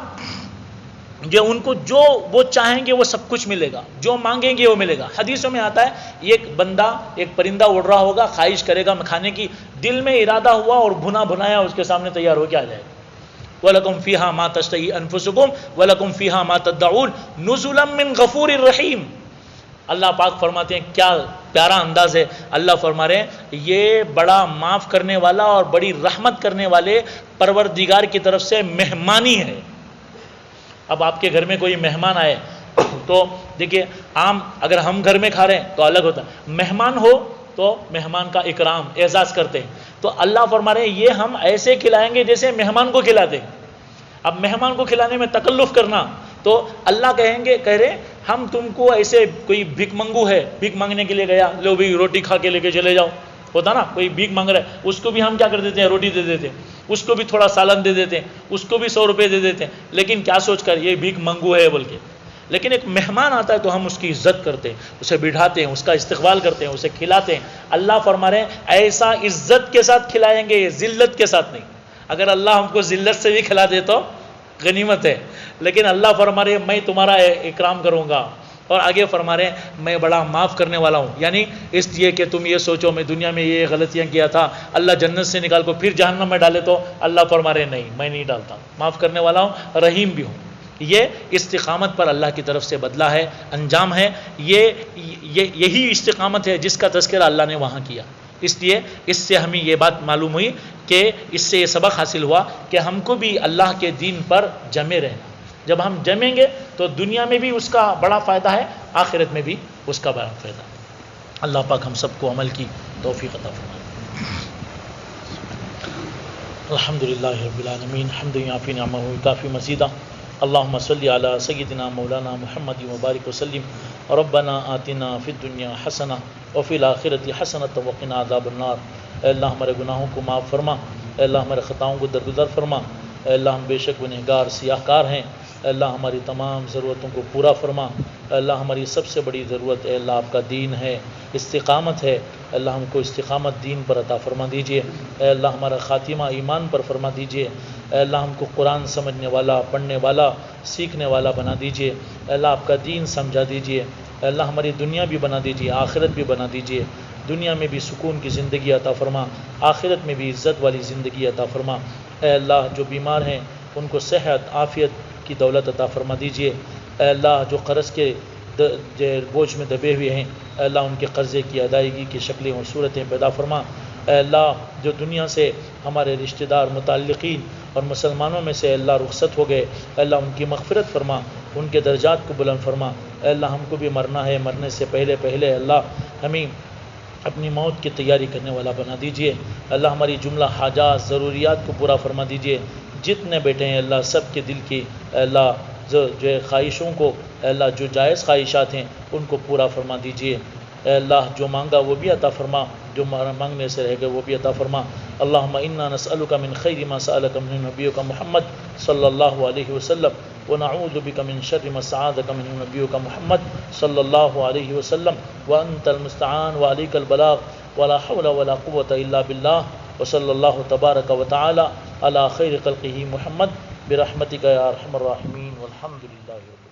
جو ان کو جو وہ چاہیں گے وہ سب کچھ ملے گا، جو مانگیں گے وہ ملے گا۔ حدیثوں میں آتا ہے ایک بندہ، ایک پرندہ اڑ رہا ہوگا، خواہش کرے گا کھانے کی، دل میں ارادہ ہوا اور بھنا بھنایا اس کے سامنے تیار ہو کے آ جائے گا۔ وَلَكُمْ فِيهَا مَا تَشْتَهِي أَنفُسُكُمْ وَلَكُمْ فِيهَا مَا تَدَّعُونَ نُزُلًا مِّن غَفُورٍ رَحِيمٍ۔ اللہ پاک فرماتے ہیں، کیا پیارا انداز ہے، اللہ فرما رہے ہیں یہ بڑا معاف کرنے والا اور بڑی رحمت کرنے والے پروردگار کی طرف سے مہمانی ہے۔ اب آپ کے گھر میں کوئی مہمان آئے تو دیکھیے، عام اگر ہم گھر میں کھا رہے ہیں تو الگ ہوتا ہے، مہمان ہو تو مہمان کا اکرام اعزاز کرتے ہیں، تو اللہ فرما رہے ہیں یہ ہم ایسے کھلائیں گے جیسے مہمان کو کھلاتے ہیں۔ اب مہمان کو کھلانے میں تکلف کرنا، تو اللہ کہہ رہے ہم تم کو ایسے، کوئی بھیک منگو ہے، بھیک مانگنے کے لیے گیا، لو بھی روٹی کھا کے لے کے چلے جاؤ، ہوتا نا کوئی بھیک مانگ رہا ہے اس کو بھی ہم کیا کر دیتے ہیں، روٹی دے دیتے ہیں، اس کو بھی تھوڑا سالن دے دیتے ہیں، اس کو بھی 100 روپے دے دیتے ہیں، لیکن کیا سوچ کر یہ بھیک منگو ہے بول کے۔ لیکن ایک مہمان آتا ہے تو ہم اس کی عزت کرتے ہیں، اسے بٹھاتے ہیں، اس کا استقبال کرتے ہیں، اسے کھلاتے ہیں۔ اللہ فرما رہے ہیں ایسا عزت کے ساتھ کھلائیں گے، ذلت کے ساتھ نہیں۔ اگر اللہ ہم کو ذلت سے بھی کھلا دے تو غنیمت ہے، لیکن اللہ فرما رہے ہیں میں تمہارا اکرام کروں گا، اور آگے فرما رہے ہیں میں بڑا معاف کرنے والا ہوں، یعنی اس لیے کہ تم یہ سوچو میں دنیا میں یہ غلطیاں کیا تھا، اللہ جنت سے نکال کو پھر جہنم میں ڈالے، تو اللہ فرما رہے ہیں نہیں، میں نہیں ڈالتا، معاف کرنے والا ہوں، رحیم بھی ہوں۔ یہ استقامت پر اللہ کی طرف سے بدلہ ہے، انجام ہے، یہی استقامت ہے جس کا تذکرہ اللہ نے وہاں کیا۔ اس لیے اس سے ہمیں یہ بات معلوم ہوئی کہ اس سے یہ سبق حاصل ہوا کہ ہم کو بھی اللہ کے دین پر جمے رہنا۔ جب ہم جمیں گے تو دنیا میں بھی اس کا بڑا فائدہ ہے، آخرت میں بھی اس کا بڑا فائدہ ہے۔ اللہ پاک ہم سب کو عمل کی توفیق عطا فرمائے۔ الحمدللہ رب العالمین، حمد یعفی نعمہ کافی مزیدہ، اللہم صلی علی سیدنا مولانا محمد وبارک وسلم، ربنا آتنا فی الدنیا حسنہ وفی الآخرۃ حسنۃ وقنا عذاب النار۔ اے اللہ ہمارے گناہوں کو معاف فرما، اے اللہ ہمارے خطاؤں کو درگزر فرما، اے اللہ ہم بے شک گنہگار سیاہ کار ہیں، اے اللہ ہماری تمام ضرورتوں کو پورا فرما، اے اللہ ہماری سب سے بڑی ضرورت اے اللہ آپ کا دین ہے، استقامت ہے، اے اللہ ہم کو استقامت دین پر عطا فرما دیجئے، اے اللہ ہمارا خاتمہ ایمان پر فرما دیجئے، اے اللہ ہم کو قرآن سمجھنے والا، پڑھنے والا، سیکھنے والا بنا دیجئے، اے اللہ آپ کا دین سمجھا دیجئے، اے اللہ ہماری دنیا بھی بنا دیجئے، آخرت بھی بنا دیجئے، دنیا میں بھی سکون کی زندگی عطا فرما، آخرت میں بھی عزت والی زندگی عطا فرما، اے اللہ جو بیمار ہیں ان کو صحت عافیت کی دولت عطا فرما دیجئے، اے اللہ جو قرض کے بوجھ میں دبے ہوئے ہیں، اے اللہ ان کے قرضے کی ادائیگی کی شکلیں اور صورتیں پیدا فرما، اے اللہ جو دنیا سے ہمارے رشتہ دار متعلقین اور مسلمانوں میں سے اللہ رخصت ہو گئے، اے اللہ ان کی مغفرت فرما، ان کے درجات کو بلند فرما، اے اللہ ہم کو بھی مرنا ہے، مرنے سے پہلے اللہ ہمیں اپنی موت کی تیاری کرنے والا بنا دیجئے، اللہ ہماری جملہ حاجات ضروریات کو پورا فرما دیجئے، جتنے بیٹے ہیں اللہ سب کے دل کی اے اللہ جو خواہشوں کو اے اللہ جو جائز خواہشات ہیں ان کو پورا فرما دیجئے، اے اللہ جو مانگا وہ بھی عطا فرما، جو مانگنے سے رہ گئے وہ بھی عطا فرما، اللہم انا نسألک من خیر ما سألک من نبیک محمد صلی اللہ علیہ وسلم ونعوذ بک من شر ما استعاذک من نبیک محمد صلی اللہ علیہ وسلم وانت المستعان وعلیک البلاغ ولا حول ولا قوة الا باللہ وصلی اللہ تبارک وتعالی علی خیر خلقہ محمد برحمتک یا ارحم الراحمین والحمد للہ رب العالمین۔